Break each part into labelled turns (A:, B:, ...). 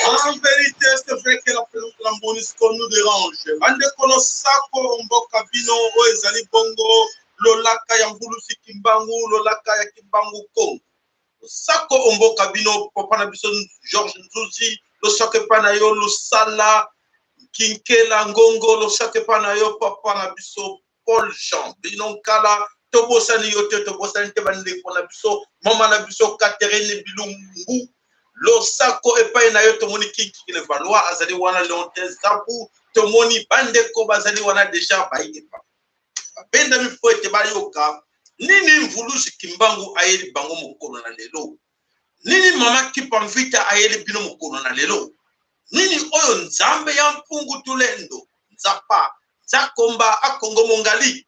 A: En vérité, c'est vrai que la présence de la MONUSCO nous dérange. Bande kono sako mboka bino o ezali bongo lolaka ya ngulu sikimbangu lolaka ya kimbangu Congo. Sako mboka bino papa na biso Georges Nzuzi lo sake pana yo lo sala kinkela ngongo lo sake pana yo papa na biso Paul Jean bino kala tobosani yo te tobosani te bande kona biso mama na biso Catherine Bilungu lo sako epai na yo tomoni kinki le valois azali wana Leontin Zabu tomoni bande ko bazali wana deja bayipa benda mi fo ete bayoka nini mvuluzi kimbangu ayeli bango mokolo na lelo nini mama kipamvita ayeli bino mokolo na lelo nini oyo nzambe ya mpungu tulendo nzapa nzakomba akongo mongali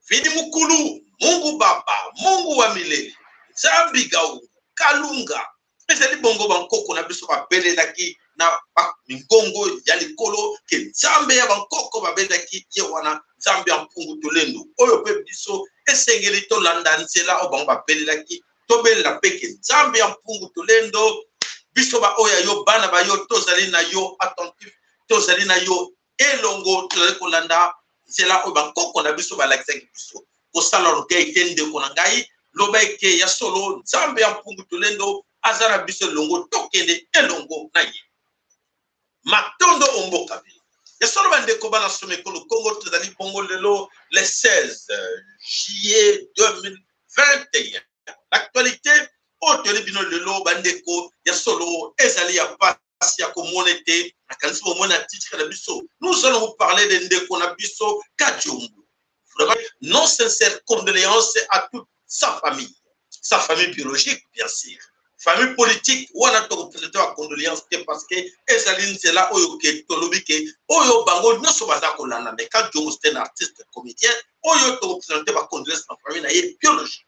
A: vidi mukulu Mungu baba Mungu wa milele nzambi gau kalunga ezali bongo bankoko na biso babelelaki na mingongo ya likolo ke nzambe ya bankoko babelelaki ye wana nzambe ya mpungu tolendo oyo pe biso esengeli tolanda nzela oyo bango babelelaki tobelela peke nzambe ya mpungu tolendo biso ba oya yo bana ba yo tozali na yo attentif tozali na yo elongo tozali kolanda nzela oyo bankoko na biso balakisaki biso kosala lokei te ndeko na ngai loba eke ya solo nzambe ya mpungu tolendo azara biso longo tokende elongo na ye matondo omboka bi ya solo bandeko bana somekolo Congo tozali bongo lelo le 16 juillet 2021 l'actualité otoli bino lelo bandeko ya solo ezali ya pasi ya komonete na kanisi bomona titre na biso nous allons vous parler de ndeko na biso Kajumbu. Vraiment non sincère condoléances à toute sa famille biologique bien sûr. Famille politique, ou on a représenté à condoléances parce que Ezaline c'est là où il tolobike, oyo bango non so baza kolanda mais quand Jomo c'est un artiste comédien, oyo to représenté à condoléances en famille naie biologique.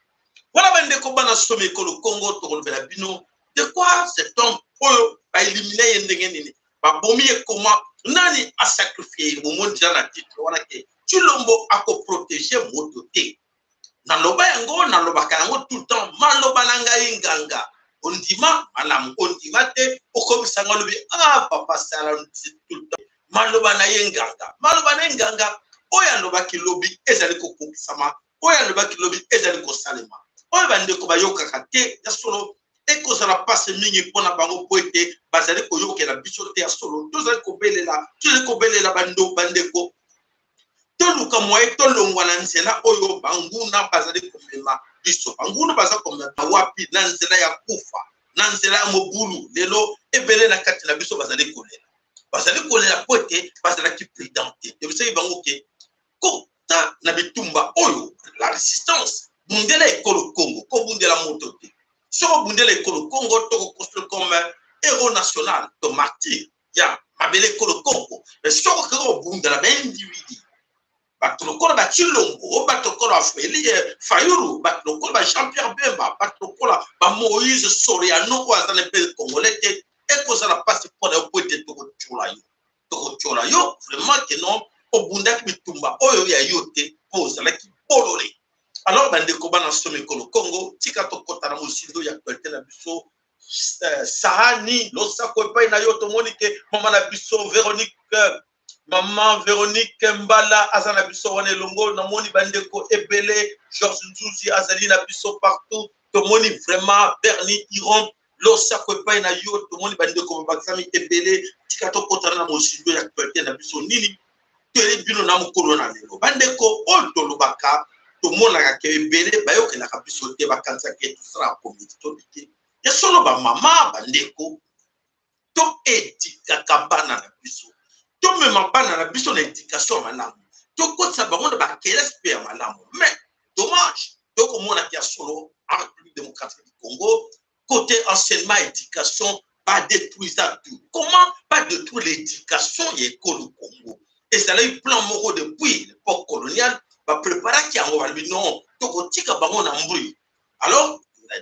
A: Voilà bande ko bana somme ko le Congo to relevera bino. De quoi cet homme oyo a éliminé ndenge nini? Ba bomi e comment nani a sacrifié au monde dans la titre wana ke Chilombo a ko protéger mototé. Na loba yango na loba kango tout le temps maloba nanga inganga. Ondima malam ondima te okobisa ngalobi papa sala tout le temps maloba na yenganga oya loba kilobi ezali ko kokisama oya loba kilobi ezali ko salema oya bande ko bayoka kate ya solo eko sala passe mingi pona bango poete bazali ko yokela biso te ya solo tozali ko belela bande ko toluka moye tolongwa na nzela oyo banguna bazali ko mema biso banguna baza ko mema wapi na nzela ya kufa na nzela ya mobulu lelo ebele na kati na biso bazali kolela pote bazala ki prudente et vous savez bango ke kota na bitumba oyo la résistance bundela ekolo Congo ko bundela moto te so bundela ekolo Congo to construire comme héros national to martyr ya mabele ekolo Congo mais so ko bundela ba individu batlokola ba Chilombo batlokola Fayulu batlokola Jean-Pierre Bemba batlokola ba Moïse Soriano ko azana pe congolais te e ko ça la passe pour la poete to chula yo tokochola yo vraiment que non obundaki bitumba oyo ya yo te po ozalaki bolole. Alors bandeko bana somi kolo Congo tika tokota na mosindo ya actualité na biso sahani losako epai na yo tomoni ke mama na biso Maman Véronique Mbala azana biso wana elongo na moni bandeko ebele Georges Nzuzi azali na biso partout tomoni vraiment Bernie Iron losako epai na yo tomoni bandeko bakisami ebele tika tokota na mosindo ya actualité na biso nini tele bino na mokolo na lelo bandeko oyo tolobaka tomonaka ke ebele bayokelaka biso te bakanisaki tosala komiti tobike ya solo bamama bandeko to etikaka bana na biso to mema bana na biso na éducation ya malamu tokotisa bango na bakelesi mpe ya malamu mais dommage tokomonaki ya solo en République démocratique du Congo côté enseignement éducation badétruisa tout. Comment pas détruire l'éducation ya ekolo au Congo? ezalaki plan moko depuis l'époque coloniale bapreparaki yango balobi non tokotika bango na mbui. Alors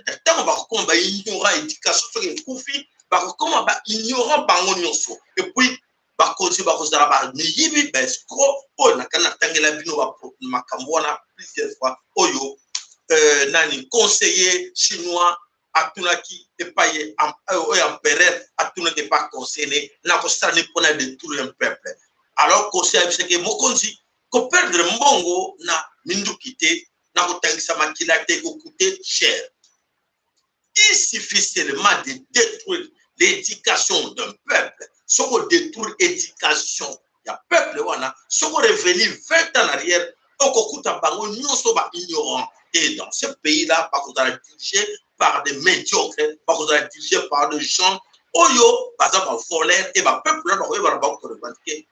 A: ntango bakokoma baignora éducation soki ekufi bakokoma baignorant bango nyonso epuis bakonzi bakozala bamiyibi baescro oyo nakani natangela bino makambo wana plusieurs fois oyo nani conseiller chinois atunaki epai oyo empereur atunaki epai conseiller nakosala mpona détruire un peuple. Alors conseiller biseke mokonzi koperdre mbongo na minduki te na kotangisa makila te kokute cher. Il suffit seulement de détruire l'éducation d'un peuple. Si on détruit l'éducation d'un peuple, si on revenir 20 ans en arrière, on va ignorant. Et dans ce pays-là, on va dirigé par des médiocres, on va dirigé par des gens, oyo, par exemple, voleurs, et le peuple là, on va revendiquer,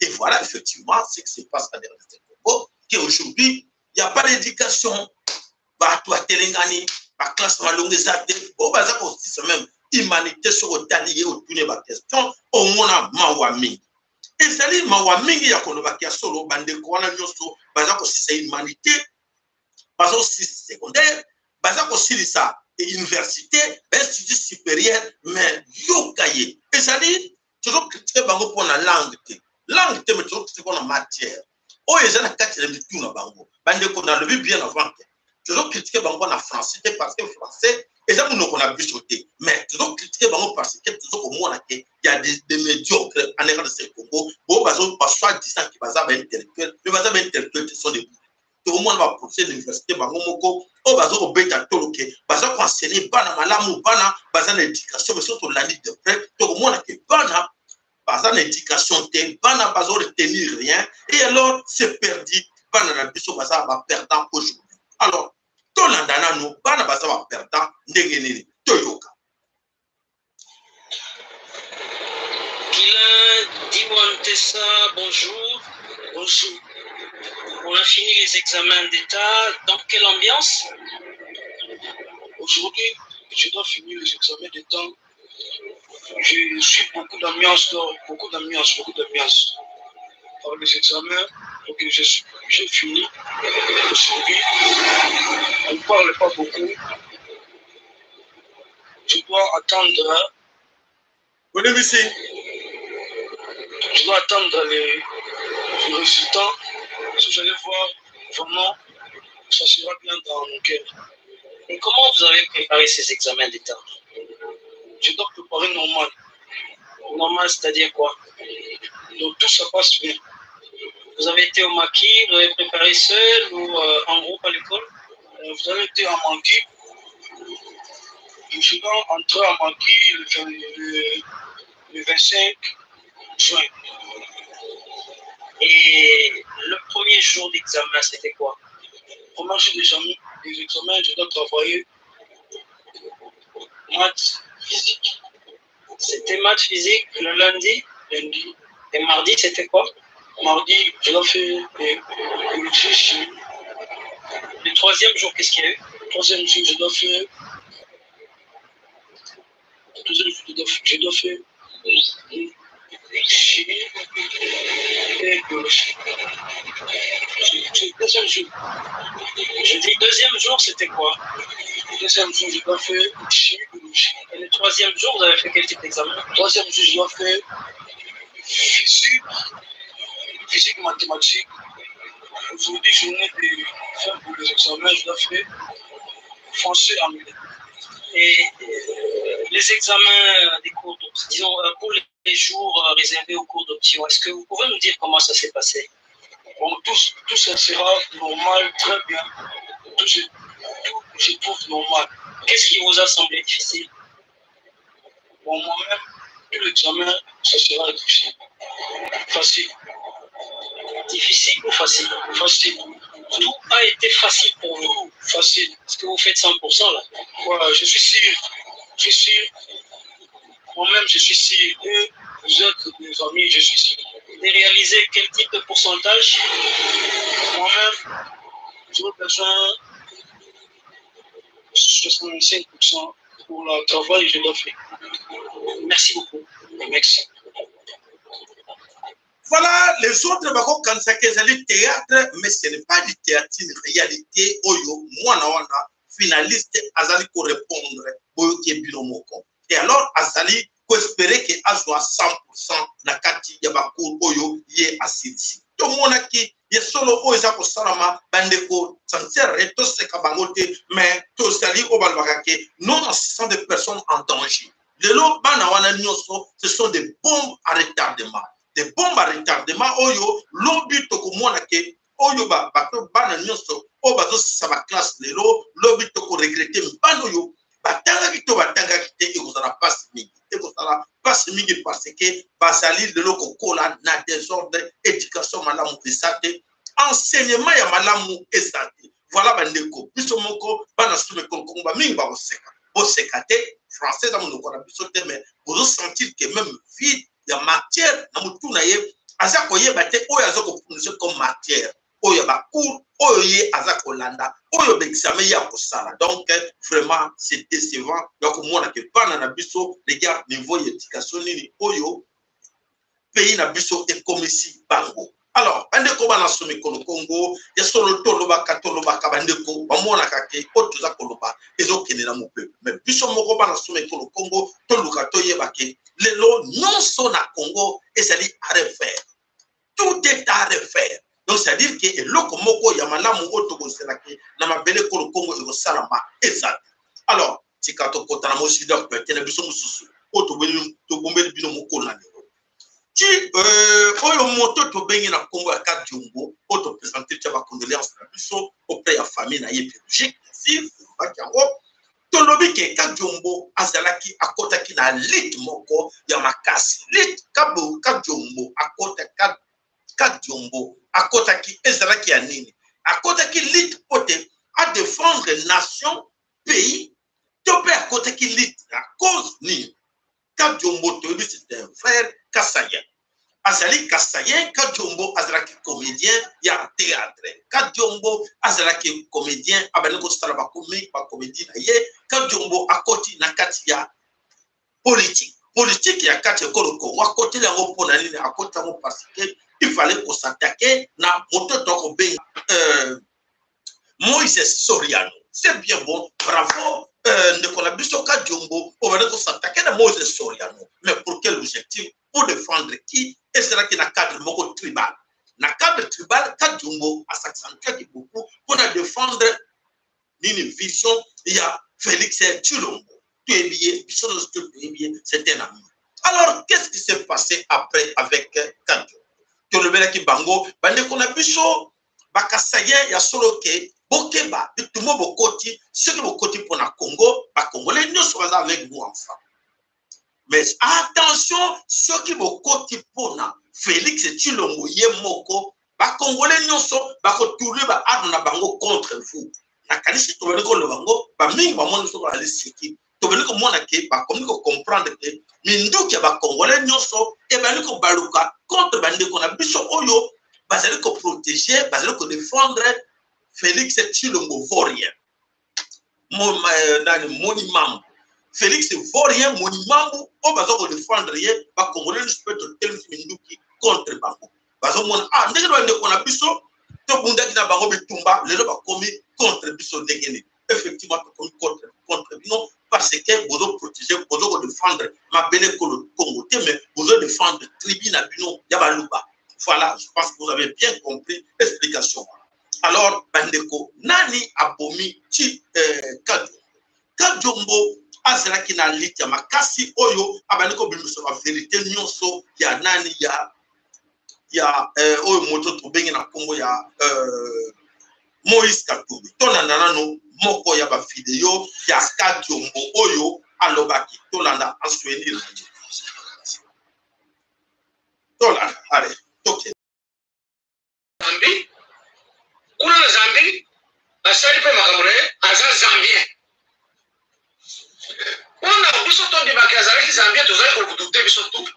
A: et voilà effectivement ce qui se passe à l'ère de Congo, qu'aujourd'hui, il n'y a pas d'éducation. Bato a telengani, ba classe malongue zate, o baza ko aussi même humanité sur otali au tourner ba question au mona mawami. Et sali mawami ya kono ba kia solo bande ko wana nyoso baza ko si humanité, baza aussi secondaire, baza ko si ça et université, institut supérieur mais yokaye. Et sali toujours critiquer bango pour la langue te. Langue te mais toujours critiquer pour la matière. Oh, ils ont la carte de tout dans bango. Bande ko na le bien avant. Toujours critiquer bango en français parce que français et ça nous on a vu sauter mais toujours critiquer bango parce que toujours au moins il y a des médiocres en État de ce Congo bon bazo pas soit disant qui baza ben intellectuel mais baza ben intellectuel sont des tout le monde va procéder l'université bango moko o bazo obeta toloke baza ko enseigner bana malamu bana baza l'éducation mais surtout la ligne de près tout le monde que bana baza l'éducation te bana bazo retenir rien et alors c'est perdu bana na biso baza ba perdant aujourd'hui. Alors, tout le monde bana baza ba perdant ndengeneli toyoka.
B: Kylian Diwantessa, bonjour. Bonjour. On a fini les examens d'État. Dans quelle ambiance?
C: Aujourd'hui, je dois finir les examens d'État. Je suis beaucoup d'ambiance. Par les examens, donc j'ai fini. Aujourd'hui, on ne parle pas beaucoup. Je dois attendre. Je dois attendre les résultats. Si j'allais voir vraiment, ça sera bien dans mon cœur.
B: Et comment vous avez préparé ces examens d'État?
C: Je dois préparer normal.
B: Normal, c'est-à-dire quoi?
C: Donc tout ça passe bien.
B: Vous avez été au maquis, vous avez préparé seul ou en groupe à l'école?
C: Vous avez été en maquis. Je dois entrer en maquis le 25 juin.
B: Et le premier jour d'examen, c'était quoi?
C: Le premier jour des examens, je dois travailler maths, physique.
B: C'était maths, physique le lundi?
C: Lundi.
B: Et mardi, c'était quoi?
C: Mardi, je dois faire biologie, chimie.
B: Le troisième jour, qu'est-ce qu'il y a eu?
C: Le troisième jour, je dois faire chimie et biologie. Deuxième jour.
B: Je dis deuxième jour, c'était quoi?
C: Le deuxième jour, je dois faire chimie, biologie.
B: Et le troisième jour, vous avez fait quel type d'examen?
C: Troisième jour, j'ai fait physique, mathématiques. Aujourd'hui, je venais de faire pour les examens, je dois faire français, anglais.
B: Et les examens des cours d'option, disons, pour les jours réservés aux cours d'option, est-ce que vous pouvez nous dire comment ça s'est passé?
C: Bon, tout ça sera normal, très bien. Tout, je trouve normal.
B: Qu'est-ce qui vous a semblé difficile?
C: Bon, moi-même, tout l'examen, ça sera difficile. Facile.
B: Difficile ou facile?
C: Facile.
B: Tout a été facile pour vous.
C: Facile.
B: Est-ce que vous faites 100% là?
C: Voilà, je suis sûr. Je suis sûr. Moi-même, je suis sûr. Et vous êtes mes amis, je suis sûr.
B: De réaliser quel type de pourcentage?
C: Moi-même, j'aurais besoin de 65% pour le travail que je dois faire.
B: Merci beaucoup.
C: Merci.
A: Voilà, les autres, quand ça c'est théâtre, mais ce n'est pas du théâtre, c'est une réalité. Oyo, moi, finaliste, Azali pour répondre, Oyo qui est binomoko. Et alors, Azali, pour espérer qu'il a 100% na kati yabakou Oyo, yé assidisi. Tout le monde qui est solo Oyo Zako Salama, Bandeko, sincère, et tous ces kabangote, mais tous sali au balbakake, non assistant des personnes en danger. Les lots, Banawana Nyoso, ce sont des bombes à retardement. Des bombes à retardement, Oyo, l'obut au monake, Oyo, Bana Nyoso, Obazo, ça va classe, les lots, l'obut au regretter, Banoyo, Batanga Kito, Batanga Kite, et vous en a pas simi. Et vous en a pas simi parce que Basali, le loco, Kola, n'a désordre, éducation, Malamou et santé, enseignement, ya Malamou et santé. Voilà, Bandeko, Bisomoko, Banasume Konkomba, Mingba, Osekate, français, dans mon corps, mais vous sentir que même vide, il y a matière, dans mon tour, Azako Yebate, Oyo Azako fournisseur comme matière, Oyo Bakour, Oyo Azako Landa, Oyo Bexame Yakosala. Donc, vraiment, c'est décevant. Donc, moi, je ne sais pas dans Nabiso, regarde niveau d'éducation, Oyo, pays Nabiso et comme ici, Bango. Alors, Bandeko Banasome Congo, il y a solo Toloba, Katoloba, Kabandeko, Bamona Kake, Otuza Koloba, et autres qui mon peuple. Mais Biso Moko Banasome Congo, Toluka Toyebake, les lots non sont à Congo et ça dit à refaire. Tout est à refaire. Donc, c'est-à-dire que l'Okomoko Yamalamu Otogo Senake, Namabele Congo et Salama, et ça. Alors, si Kato Kotanamo Sidor, Télévision Moussou, Otobelu, Tobombe Binomoko Nani. Si oyo moto to bengi na Congo ya Kadjumbo auto présenter tchaba condoléances na biso auprès ya famille na ye biologique si bakango to lobi ke Kadjumbo azalaki akotaki na lit moko ya makasi lit kabu Kadjumbo akota Kadjumbo akotaki ezalaki ya nini akotaki lit pote à défendre nation pays to pe akotaki lit à cause ni Kadjumbo to c'est un frère Kassayen. Azali Kassayen, Kadjumbo Azalaki comédien, il y a théâtre. Kadjumbo Azalaki comédien, Abaleko Salaba comédie, Kadjumbo Akoti Nakati ya politique. Politique, il y a 4 Koloko. À côté de la Roponanine, à côté de parce qu'il fallait qu'on s'attaque na moto Moïse Soriano. C'est bien bon, bravo. Ndekolabiso Kadjumbo, on va s'attaquer à Moïse Soriano. Mais pour quel objectif? Pour défendre qui? Et c'est là qu'il y a un cadre tribal. Dans le cadre tribal, Kadjumbo a s'accentué beaucoup pour défendre une vision. Il y a Félix Tshilombo. Tu es lié, c'est un ami. Alors, qu'est-ce qui s'est passé après avec Kadjumbo? Tu le verras qui bango, Bandekolabiso, Bakasaye, il y a solo que Bokeba, tout le monde Bokoti, ceux qui Bokoti pour le Congo, Congolais, nous sommes avec vous ensemble. Mais attention, ceux qui Bokoti pour Félix Tshilombo Yemoko, Congolais, nous sommes, Bakotouré, Adona Bango contre vous. La qualité de le Bango, Baming, Bamon, nous sommes à l'Essiki. Tu veux que moi, comme nous comprendre que Mindou qui a Congolais, nous sommes, et Baliko Baluka contre Bandeko, on a biso Oyo, Basaliko protéger, Basaliko défendre. Félix Tshilombo vaurien. Monument. Félix vaurien, monument, on va se défendre rien, va congolais peut tel Minduki contre Bango. Parce que n'est-ce pas qu'on a biso, to bunda qui n'a pas bitumba, le va commis contre biso dégainé. effectivement contre bino parce que vous protéger vous défendre ma belle Congo mais vous défendre tribu na bino yabaluba. Voilà, je pense que vous avez bien compris l'explication. Alors bandeko nani abomi ti Kajombo azalaki na litia makasi oyo abaniko bimuso ba vérité nyonso ya nani ya oyo moto tobengi na kombo ya Moïse Katumbi tolanda nano moko ya ba video ya Kajombo oyo alobaki tolanda asweni na tolanda allez toke
D: Zambi kuna Zambi asali pe makamure aza Zambien on biso to de bakazalaki Zambien tozali ko kutute biso tu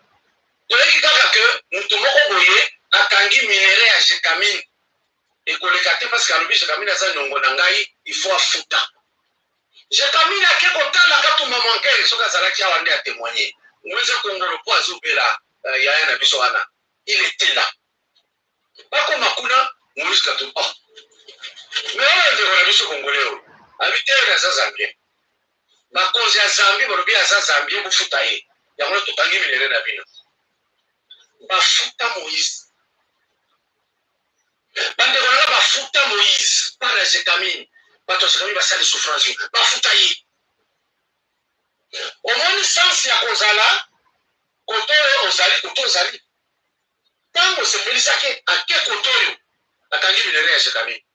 D: toleki kaka ke mutu moko boye akangi minere ya Jekamine ekoleka te parce que alobi Jekamine aza nongo na ngai il faut afuta Jekamine akeko tala katuma manquer soka azalaki awa nde a témoigner mweza kongolo po azobela yaya na biso wana il était là bako makuna Moïse Katumbi mais on de la biso congolais habité na Zambien bakonzi ya Zambie balobi aza Zambien bufuta ye yango tokangi minere na bino bafuta Moïse bandeko nanga bafuta Moïse pana Jekamine bato Jekamine basali souffrance bafuta ye omoni sens ya kozala koto ozali koto ozali tango sepelisaki ake koto oyo akangi minere ya Jekamine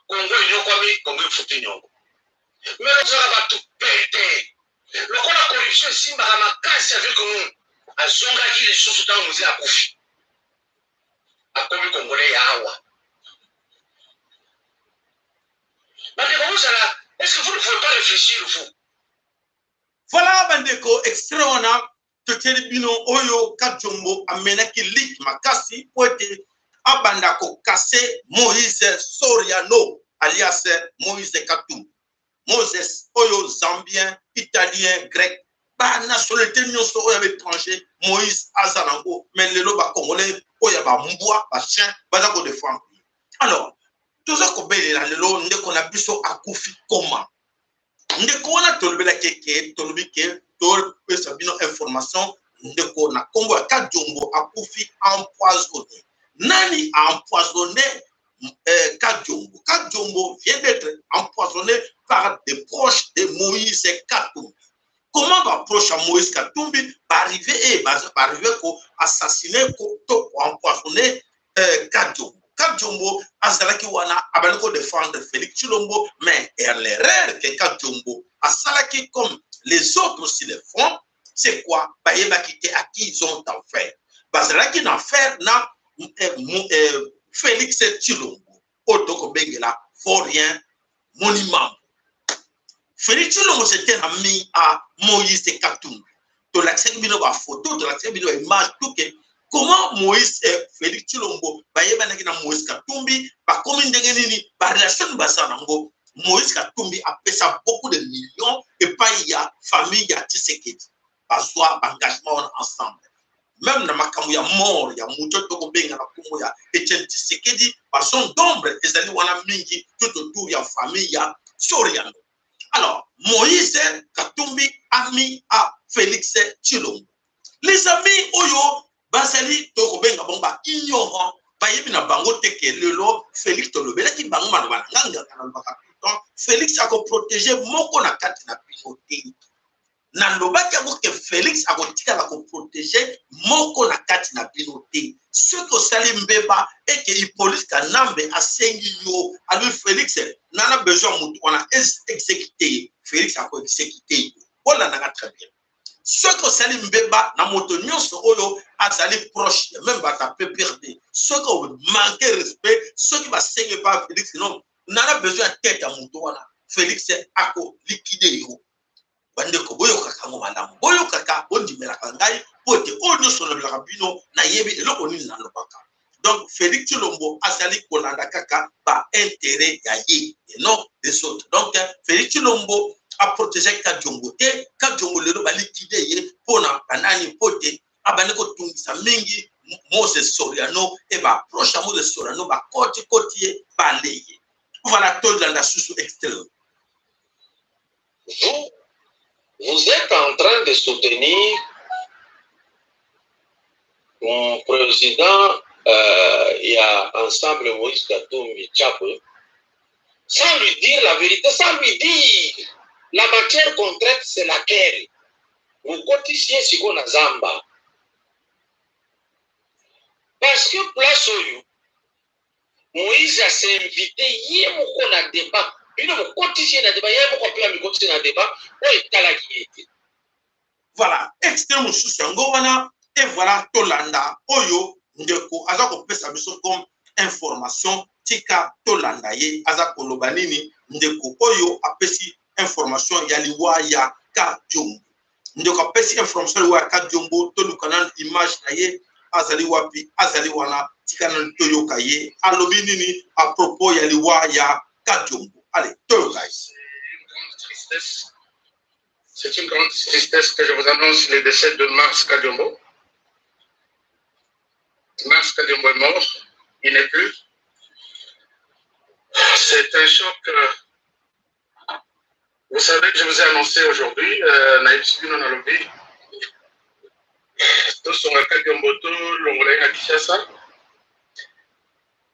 D: Congo inyokwami Congo ifuti nyongo mais le bato pété le coup la corruption simba makasi avec nous azonga ki les choses dans musée akufi akomi congolais yawa bandeko ça est-ce que vous ne pouvez pas réfléchir vous
A: voilà bandeko extraona tokeli bino oyo Kajombo amenaki lik makasi poete abanda ko kase Moïse Soriano alias Moïse Katumbi Moses, oyo Zambien, Italien, Grec, ba nationalité nyonso oyo étranger, Moïse Azanango, mais le loba congolais, oyo ba mbwa, ba chien, ba za ko défendre. Alors, tout ça ko bele la lelo ndeko na biso akufi comment? Ndeko wana tolobela keke, tolobike, tol pesa bino information, ndeko na Congo ya Kajombo akufi empoisonné. Nani a empoisonné Kajombo? Kajombo vient d'être empoisonné par des proches de Moïse Katumbi. Comment va proche à Moïse Katumbi arriver à assassiner, à empoisonner Kajombo? Kajombo azalaki wana abaniko défendre Félix Tshilombo, mais l'erreur que Kajombo a salaki comme les autres aussi le font, c'est quoi? Bayeba kite à qui ils ont affaire. Bazalaki na affaire na Félix Tshilombo. Otoko bengela Forien monument. Félix Tshilombo c'était ami à Moïse Katumbi. To l'accès bino ba photo, to l'accès bino image tout que comment Moïse Félix Tshilombo bayeba na Moïse Katumbi ba commune de nini ba relation basanango Moïse Katumbi a payé beaucoup de millions et pas il y a famille ya Tshisekedi ba soit engagement ensemble. Même dans ma ya mort ya mucho to benga na kumo ya Etienne Tshisekedi ba son d'ombre ezali wana mingi tout autour ya famille ya Soriano. Alors, Moïse Katumbi ami à Félix Tshilombo. Les amis oyo basali to benga bomba ignorant ba yebi na bango teke lelo Félix to lobela ki bango manoba nganga kana baka donc Félix a ko protéger moko na kati na pinoté. Na lobaki ako ke Félix a ko tika ko protéger moko na kati na pinoté. Ce que Salim Mbeba et que Hippolyte Kanambe a sengi yo a lui Félix nana besoin mutu on a exécuté Félix a ko exécuté voilà na très bien. Ce que Salim Mbeba na moto nyonso oyo azali proche même ba ta peut perdre ce que manquer respect ce qui va sengi pas Félix non nana besoin tête à mutu wana Félix a ko liquider yo bande ko boyo kaka ngo malamu boyo kaka bondi mela kangai pote onyo solo la bino na yebi eloko nini na lobaka. Donc Félix Tshilombo azali kolanda kaka ba intérêt ya ye et non des autres. Donc Félix Tshilombo a protégé Kajombo te Kajombo lelo ba liquider ye pona banani pote abane ko tungisa mingi Moses Soriano et ba proche Moses Soriano ba côté ba leye. Voilà tout dans la sous extrême.
D: vous êtes en train de soutenir mon président, il y a ensemble Moïse Katumbi Tchapwe, sans lui dire la vérité, sans lui dire la matière concrète, c'est laquelle. Vous cotisez ce qu'on a Zamba. Parce que place où Moïse a s'est invité, il y a un débat. Il y a un cotisé dans le débat, il y a un cotisé dans le débat,
A: voilà, extrêmement sous-sangowana, et voilà, Tolanda, Oyo, Ndeko, Azako Pesa Biso comme information, Tika Tolanda, Ye, Azako Lobanini, Ndeko, Oyo, Apesi information, Yaliwa, Ya, Kadjumbo. Ndeko, Apesi information, Yaliwa, Kadjumbo, Tolu Kanan, image, Naye, Azali Wapi, Azali Wana, Tika Nan Toyo Kaye, Alobinini, à propos, Yaliwa, Ya, Kadjumbo. Allez, Toyo guys.
C: C'est une grande tristesse que je vous annonce le décès de Mars Kadiombo. Mars Kadiombo est mort, il n'est plus. C'est un choc. Vous savez que je vous ai annoncé aujourd'hui, Naïb Sibino Nalobi, tout son Kadiombo, tout l'ongolais à Kishasa,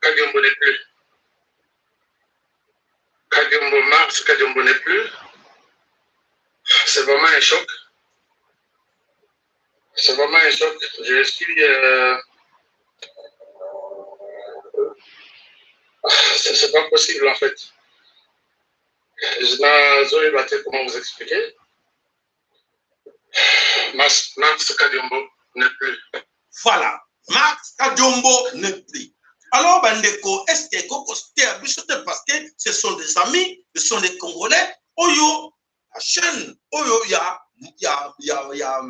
C: Kadiombo n'est plus. Kadiombo Mars Kadiombo n'est plus. C'est vraiment un choc. C'est vraiment un choc. Je suis... c'est pas possible en fait. Je n'ai pas comment vous expliquer. Max Kadiombo n'est plus.
A: Voilà. Max Kadiombo n'est plus. Alors, Bandeko, est-ce que Koko Stéa, parce que ce sont des amis, ce sont des Congolais, Oyo, la chaîne, Oyo, il y a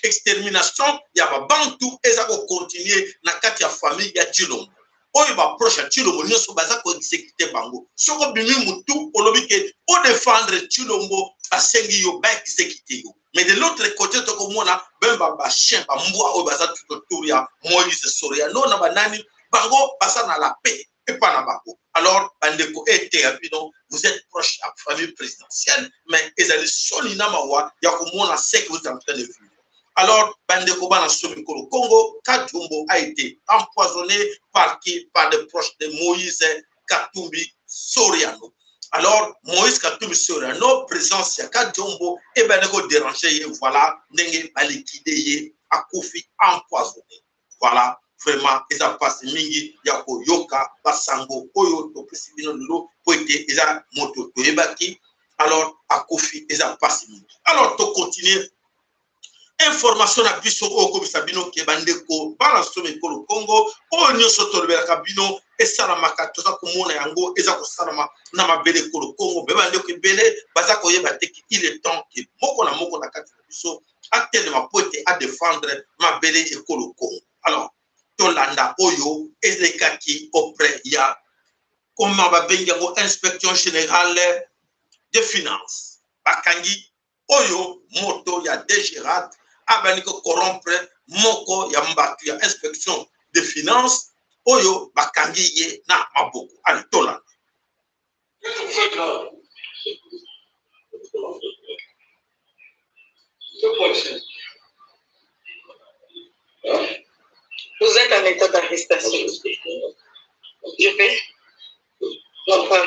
A: extermination, il y a Bantu, et ça va continuer dans la famille, il y a Chilombo. Oyo ba proche à Chilombo, nous sommes basés pour exécuter Bango. Ce qu'on a mis tout, pour le week-end, pour défendre Chilombo, à Sengiyo, ba exécuter. Mais de l'autre côté, tu as ben ba chien, ba mboa, au bazar tout autour, il y a Moïse Soria, non, na banani, Bango, basa na la paix, et pas na Bango. Alors, Bandeko était vous êtes proche de la famille présidentielle, mais ils allaient solina mawa, il y a comme on a ce que vous êtes en train de vivre. Alors, Bandeko Bana Somikolo Congo, Kadjumbo a été empoisonné par qui? Par des proches de Moïse Katumbi Soriano. Alors, Moïse Katumbi Soriano, présence à Kadjumbo, et Bandeko dérangé, voilà, Nenge Balikide, Akoufi empoisonné. Voilà. Vraiment, ils ont passé mingi, yako yoka, basango, oyo, to pesibino lolo, poete, ils ont moto, to ebaki. Alors, à Kofi, ils ont passé mingi. Alors, to continuer. Information à biso, o comme sabino, ke bandeko, balance me kolo Congo, o nyo soto le kabino, et salamaka, tout ça comme on a yango, et ça ko salama, nama bele kolo Congo, bebandeko bele, bazako yebate, il est temps que moko na kati biso, a tellement poete à défendre ma bele et kolo Congo. Alors, Tolanda Oyo, Ezekaki auprès, il y a comment va bien inspection générale des finances. Bakangi Oyo, Moto, il y a Dégérat, Abaniko corrompre, Moko, il y a Mbaki, il y a inspection des finances. Oyo, Bakangi, ye, na, Maboko. Allez, Tolanda.
E: Vous êtes en état d'arrestation. Je vais. Enfin,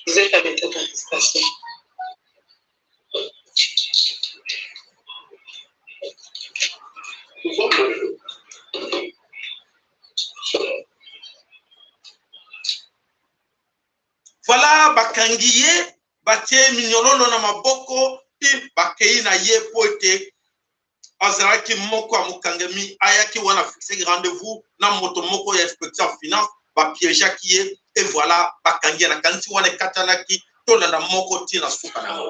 E: vous êtes en état d'arrestation.
A: Voilà, Bakangiye, Batie Mignolo na Maboko, et Bakei na ye poete. Azaraki moko amukangemi ayaki wana fixé rendez-vous na moto moko ya inspection finance ba piège qui est et voilà bakangi na kanti wana katanaki to na moko tina suka na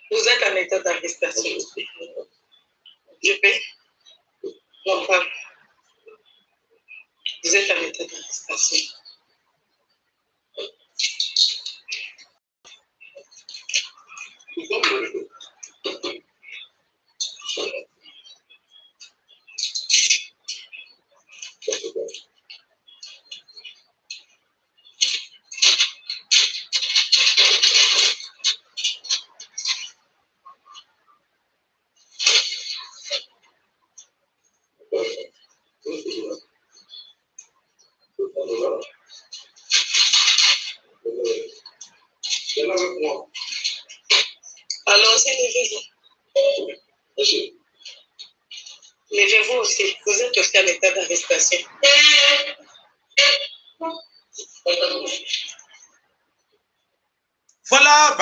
E: Vous êtes en état d'arrestation. Je vais. Enfin, vous êtes en état d'arrestation. Alors, c'est levez-vous. Levez-vous aussi. Vous êtes aussi à l'état d'arrestation.
A: Voilà,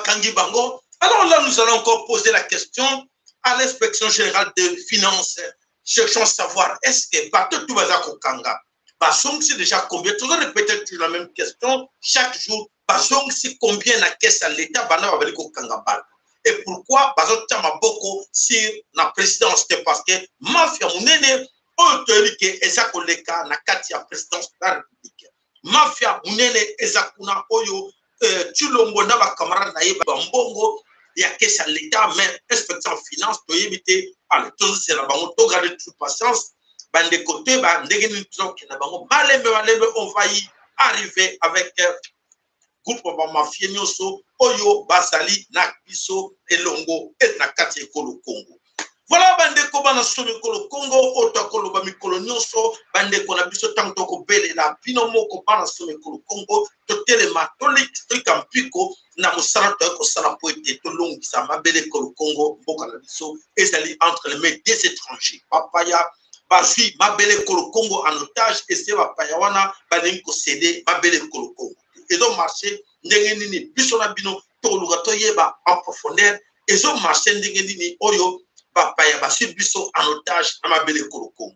A: Kangi Bango. Alors là, nous allons encore poser la question à l'inspection générale des finances. Cherchons à savoir, est-ce que Bateau Toubaza Kokanga, Basong, c'est déjà combien? Toujours répéter toujours la même question chaque jour. Basong, c'est combien la caisse à l'État, Bana Babali Kokanga Bal. Et pourquoi Basong Tamaboko sur la présidence? C'est parce que Mafia Mounene, autorité Ezakoleka, na Katia présidence de la République. Mafia Mounene Ezakuna Oyo. Tulongo na ba camarade na yeba mbongo ya caisse à l'État mais inspection finance to yebite allez tout c'est la bango to garder toute patience bande côté ba ndenge ni troc na bango malembe on va y arriver avec groupe ba mafia nyoso oyo basali na biso elongo et na kati ekolo Congo. Voilà bande ko bana somi kolo Congo otokolo ba mikolo nyoso bande ko na biso tanto ko bele la bino moko bana somi kolo Congo to telema to lik ampiko na musara to ko sala poete to longi sa mabele kolo Congo mboka na biso ezali entre les mains des étrangers papaya bazui mabele kolo Congo en otage et c'est papaya wana bani ko céder mabele kolo Congo et donc marché ndenge nini biso na bino to luga to yeba en profondeur et donc marché ndenge nini oyo Papa basi biso en otage à ma belle Congo.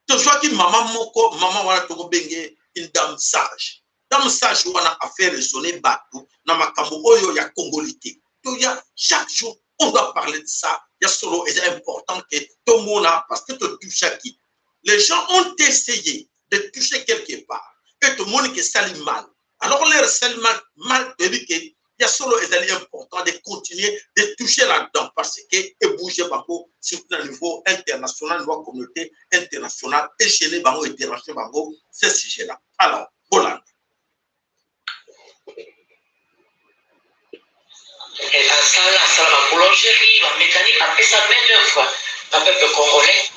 A: Tu vois que maman wana to benge une dame sage. Dame sage wana a fait résonner bateau na makambo oyo ya congolité. Donc ya chaque jour on doit parler de ça. Ya solo est important que tout le monde parce que tu touches qui. Les gens ont essayé de toucher quelque part et tout le monde qui s'allie mal. Alors leur salit mal de dire que il y a solo est important de continuer de toucher là-dedans parce que et bouger bango sur le niveau international, niveau communauté internationale et chez les bango et déranger bango ce sujet-là. Alors, voilà.
B: Et la salle, la boulangerie, la mécanique, après ça, main d'œuvre, un peuple congolais,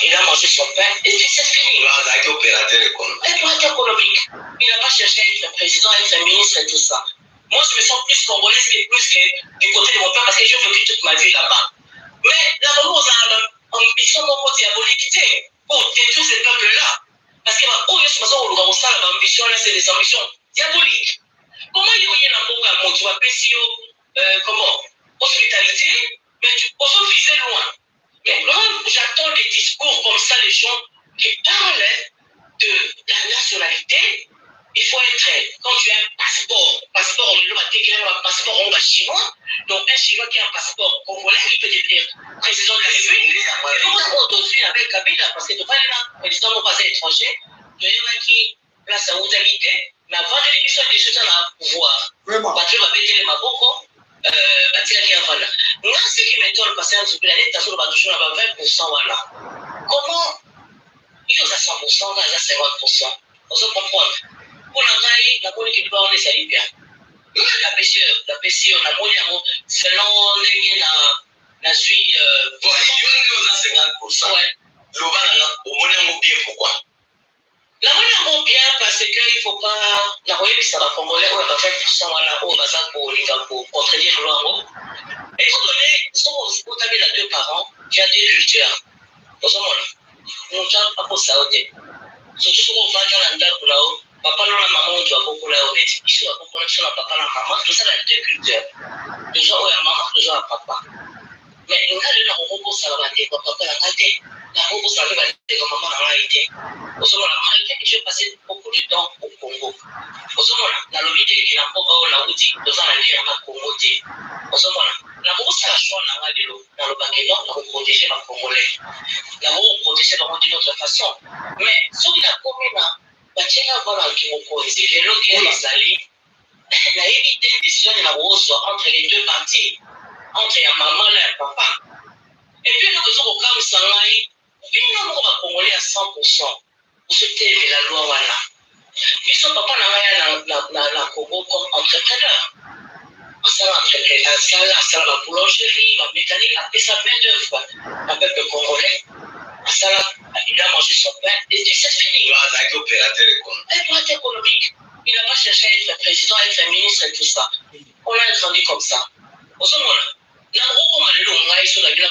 B: il a mangé son pain et puis c'est fini. Opérateur économique. Il n'a pas cherché à être président, à être ministre et tout ça. Moi, je me sens plus congolaise que plus que du côté de mon père parce que j'ai vécu toute ma vie là-bas. Mais là-bas, on a une ambition diabolique pour détruire ces peuples-là. Parce que ma ambition là, c'est des ambitions diaboliques. Comment il y a un monde qui va payer comment hospitalité, mais tu peux viser loin. Mais quand j'entends des discours comme ça, les gens qui parlent de la nationalité, il faut être, quand tu as un passeport, on va chinois, donc un chinois qui a un passeport congolais, il peut devenir président de la République. Et comment on doit faire avec Kabila, parce que tu vas aller là, président de pas étranger, tu es qui la saoudalité, mais avant de l'élection, des choses à la pouvoir.
A: Vraiment.
B: Parce que va péter les maboko, moi, ce qui m'étonne, parce que l'année, tu as toujours 20%. Voilà. Comment il y a 100%, il y a 50%. On se comprend. Pour la police qui doit en essayer bien. La PCO, la monnaie, selon la suite. Bon, il y a 50%. Ouais. Le bien pourquoi? La monnaie bien parce qu'il ne faut pas. La monnaie, ça va congolais, on va 20%, pour contredire l'eau. Étant donné, si vous avez 2 parents, tu as 2 cultures. Nous avons pas pour ça. Surtout si on va dans la date là-haut, papa et maman doivent beaucoup là-haut. Ils sont à beaucoup là, papa et maman, tout ça, il y a 2 cultures. Déjà, il y a maman, déjà, il y a papa. Mais il y a des gens qui ça va être papa, il y a des gens qui ça va être maman, il y a été. J'ai passé beaucoup de temps au Congo. La lobby qui n'a pas la outil, nous allons aller à Congo. La grosse action dans le baquet, on protéger les Congolais. La grosse protéger d'une autre façon. Mais sur la commune, qui vont protéger le guerre les alliés, la évité une décision de la grosse entre les 2 parties, entre la maman et le papa. Et puis, nous avons comme ça, nous avons Congolais à 100%. Pour se taire la loi, voilà. Ils sont papa la Congo comme entrepreneur. Ça la boulangerie, la mécanique, après ça, main d'œuvre, un peuple congolais. Ça, il a mangé son pain et puis c'est fini. Opérateur économique. il n'a pas cherché à être président, à être ministre et tout ça. On a grandi comme ça. Au second, il y a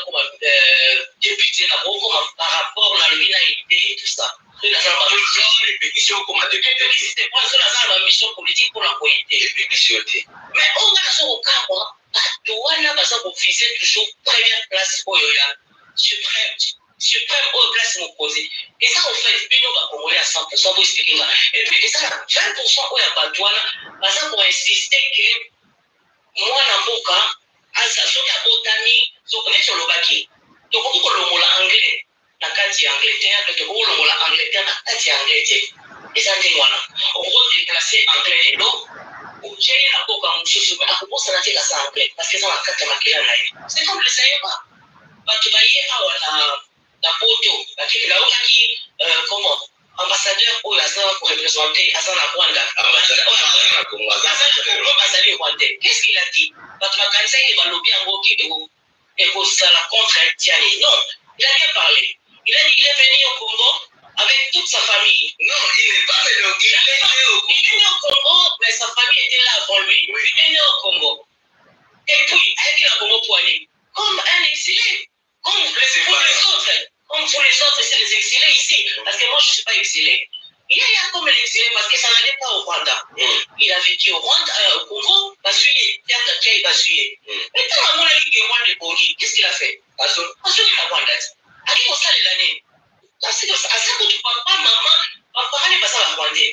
B: comme député, par rapport à l'unité et tout ça. C'est la mission politique pour la qualité. Mais on va au cas où, on a viser toujours première place pour suprême au place m'opposé. Et ça, en fait, nous va congolais à 100% pour expliquer. Et puis, ça, 20% où il y a pas de douane, pour insister que moi, dans mon cas, soki abotami soki sur le baki tokoki kolongola anglais na kati ya Angleterre tokoki kolongola Angleterre na kati ya Angleterre eza ndenge wana okodeplace anglais lelo okei na boka mosusu akobosana te kasa anglais parce que eza na kati ya makila na ye c'est comme le sayeba bato baye awa na poto baokaki comment ambassadeur oyo aza koreprésente aza na Rwanda bazali rwandais. Qu'est-ce qu'il a dit? Bato bakanisaki balobi yango ekozala contre Tiani. Non, il a bien parlé. Il a dit qu'il est venu au Congo avec toute sa famille. Non, il n'est pas venu au Congo. Il est venu au Congo, mais sa famille était là avant lui. Oui. Il est venu au Congo. Et puis, avec la Congo pour aller, comme un exilé, comme pour les autres, c'est les exilés ici. Parce que moi, je ne suis pas exilé. Il a comme l'exilé parce que ça n'allait pas au Rwanda. Il a vécu au Rwanda, au Congo, basuyé, il a basuyé. Mais quand on a dit que Rwanda est poli, qu'est-ce qu'il a fait? Parce que il a Rwanda. Allez, on s'allait l'année. Parce que ça, quand tu papa, maman, papa, n'est pas ça la Rwanda.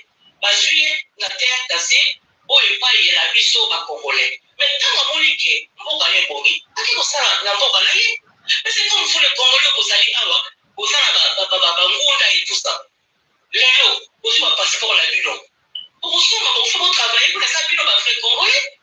B: Basuyé, la terre, tassée, oh, il pas y a la biseau, ma Congolais. Mais quand on a dit que on va aller poli, allez, on s'allait la mort à l'année. Mais c'est comme pour les Congolais, vous allez avoir, vous allez et tout ça. Léo, aussi on va passer pour la Lune. On faut travailler pour les Sabino Bafré Congolais.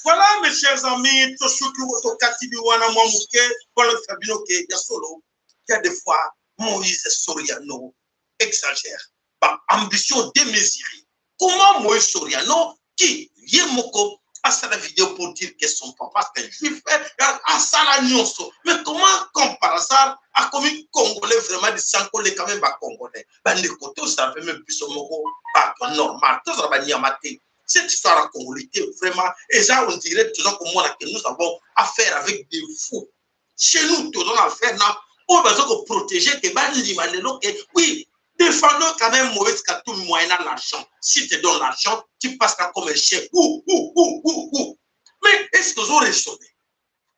A: Voilà, mes chers amis, Tosuki Otokatibi Wana Mwamuke, voilà Sabino qui est solo. Il y a des fois, Moïse Soriano exagère par ambition démesurée. Comment Moïse Soriano, qui Yemoko, a sa la vidéo pour dire que son papa est juif, a sa la nyonso. Mais comment, comme par hasard, a commis Congolais vraiment de s'encoller quand même à Congolais? Ben, les côtés, ça fait même plus au mot, pas normal. Tout ça va n'y amater. Cette histoire à Congolais, vraiment, et ça, on dirait toujours que moi, que nous avons affaire avec des fous. Chez nous, nous avons affaire, on va se protéger, que oui, défendons quand même Moïse Katumbi moyennant l'argent. Si tu donnes l'argent, tu passes comme un chef. Mais est-ce que vous aurez raisonné?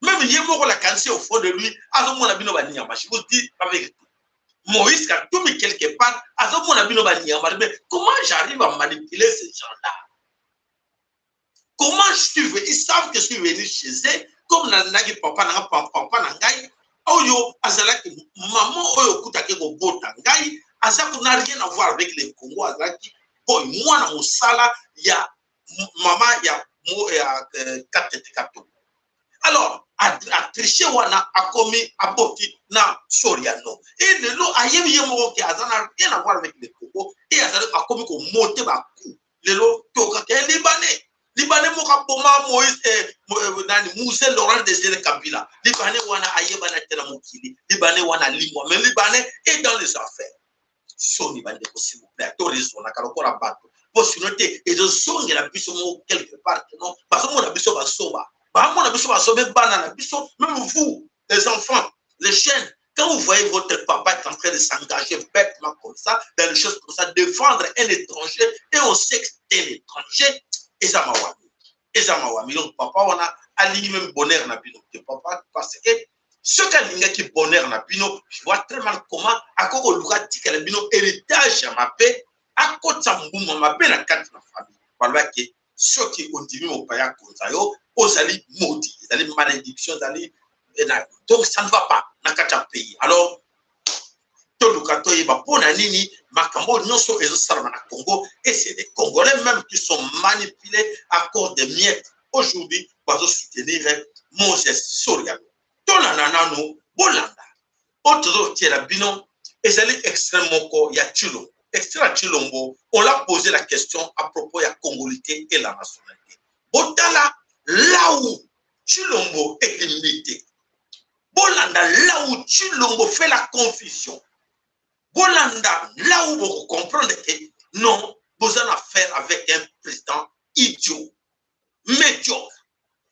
A: Même Yémo la cancer au fond de lui, à mon abino banyama. Je vous dis la vérité. Moïse Katumbi quelque part, à mon abino banyama. Mais comment j'arrive à manipuler ces gens-là? Comment je suis venu? Ils savent que je suis venu chez eux, comme Nagi papa Nangai, Oyo, Azalaki, maman Oyo Kutake Bota Ngai. Azak n'a rien à voir avec les Congo. Azaki, bon, moi, dans mon sala, il y a maman, il y a 4. Alors, a triché, wana, a commis, a boti, na Soriano. Et le lot, a yémi yémo, qui a rien à voir avec les Congo, et a commis qu'on monte ma coup. Le lot, toka, Libanais. Libanais, moka, poma, Moïse, Moussé, Laurent Désiré Kabila. Libanais, wana, a yébana, tena mokili. Libanais, wana, limo. Mais Libanais est dans les affaires. Soni bandeko s'il vous plaît, tourisme na kalokora bato possibilité et de songe la biso quelque part non parce que mon abiso va soba ba mon abiso va soba banana biso même vous les enfants les jeunes quand vous voyez votre papa est en train de s'engager bêtement comme ça dans les choses comme ça défendre un étranger et on sait que c'est un étranger et ça m'a wami donc papa on a aligné même bonheur na bino papa parce que ce qui qui bonheur na bino, je vois très mal comment à quoi on a dit que le bino héritage à ma paix, à quoi ça ma paix na quatre na famille. Voilà que ceux qui continuent au pays comme ça, aux alliés maudits, les alliés malédictions, donc ça ne va pas na quatre pays. Alors, tout le cas, il va pour nini, makambo non so et na Congo et c'est les Congolais même qui sont manipulés à cause des miettes aujourd'hui pour soutenir Moïse Soriano. Tonanano, Bolanda, autre qui est la binon, et c'est extrêmement quoi, il y a Chilombo. Extrêmement Chilombo, on l'a posé la question à propos de la congolité et la nationalité. Botala, là où Chilombo est limité. Bolanda, là où Chilombo fait la confusion. Bolanda, là où vous comprenez que non, vous en avez avec un président idiot, médiocre.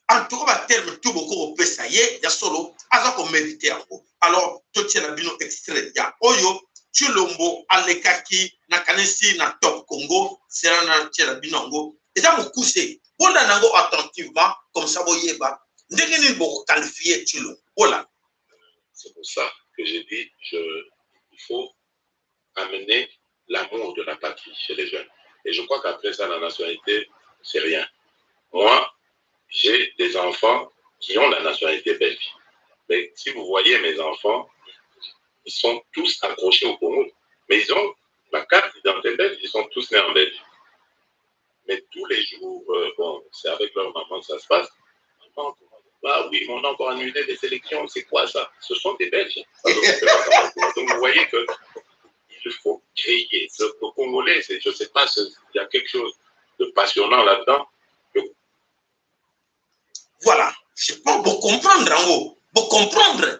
A: En tout cas, terme tout beaucoup au PSAE, il y a solo, à qu'on mérite. Alors, tout est là, extrait. Il y a Oyo, Chulombo, Alekaki, Nakanesi, na Top Congo, Serana Tchelabinongo. Et ça, mon coup, c'est, on a attentivement, comme ça, vous voyez, n'est-ce pas qualifié Chulombo. Voilà.
F: C'est pour ça que j'ai dit, il faut amener l'amour de la patrie chez les jeunes. Et je crois qu'après ça, la nationalité, c'est rien. Moi, j'ai des enfants qui ont la nationalité belge. Mais si vous voyez mes enfants, ils sont tous accrochés au Congo. Mais ils ont la carte d'identité belge, ils sont tous nés en Belgique. Mais tous les jours, bon, c'est avec leur maman que ça se passe. Maman, ah oui, on a encore annulé les élections, c'est quoi ça? Ce sont des Belges. Donc vous voyez qu'il faut créer. Le Congolais, je ne sais pas, il y a quelque chose de passionnant là-dedans.
A: Voilà, je peux vous comprendre, en haut. Vous comprendre.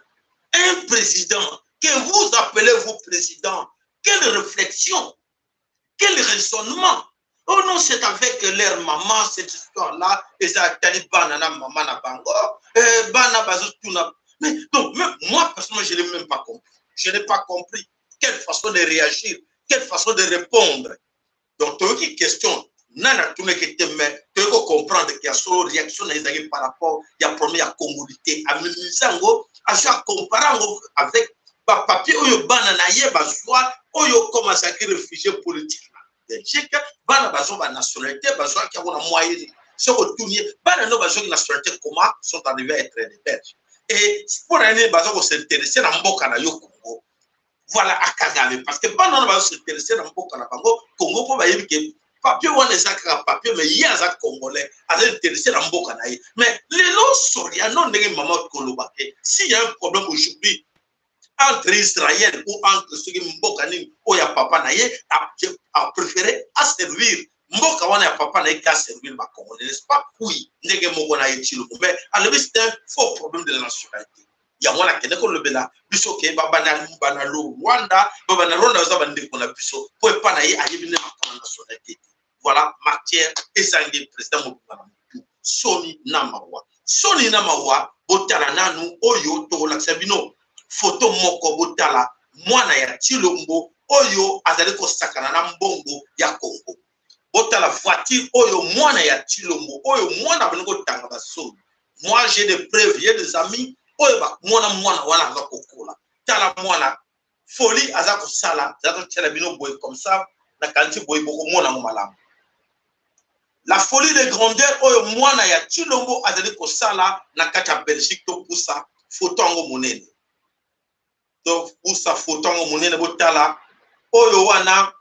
A: Un président, que vous appelez vous président, quelle réflexion, quel raisonnement. Oh non, c'est avec leur maman, cette histoire-là, et ça a été banana, maman, na bango, banana, bazo, tout na. Mais donc, même moi, personnellement, je n'ai même pas compris. Je n'ai pas compris quelle façon de réagir, quelle façon de répondre. Donc, tu as une question. Nana tout qui était mais tu peux comprendre qu'il y a solo réaction par rapport il y a première congolité à Minisango à chaque comparant avec papier oyo banana ye bazwa oyo commence à réfugié politique Belgique bana bazo ba nationalité bazwa qui a une moyenne ce retourner bana no bazo nationalité comment sont arrivés à être des Belges et pour aller bazo s'intéresser dans mboka na yo Congo voilà à Kagame parce que bana no bazo s'intéresser dans mboka na bango Congo pour ba yebi papier on les a papier mais il y a un Congolais à l'intéressé dans le Bokanaï mais les lots sont il y a non des mamans Kolobake s'il y a un problème aujourd'hui entre Israël ou entre ceux qui Mbokani ou il y a papa naïe a préféré à servir Mboka wana ya papa naïe qu'à servir ma Congolais n'est-ce pas oui n'est-ce Mokonaïe chilo mais à la c'est un faux problème de la nationalité il y a moi qui n'est qu'on le bela biso ke banalo Rwanda banalo na za bande ko na biso pour pas naïe a yebine ma nationalité. Voilà, matière et sangue président Mobutu. Soni Namawa. Soni Namawa, botala nanu, oyo, to laksabino, photo moko botala, mwana ya Chilombo, oyo, azaleko sakana na mbongo ya Congo. Botala voiture, oyo, mwana ya Chilombo, oyo, mwana benoko tanga basoni. Moi, j'ai des preuves, j'ai des amis, oyo, mwana wana azako kola. Tala mwana, folie azako sala, azako tchelabino boy comme ça, na kanti boy boko mwana malamu. La folie de grandeur, oyo mwana ya Chilombo azali kosala na kati ya Belgique to poussa photo ngo monene. Donc poussa photo ngo monene botala oyo wana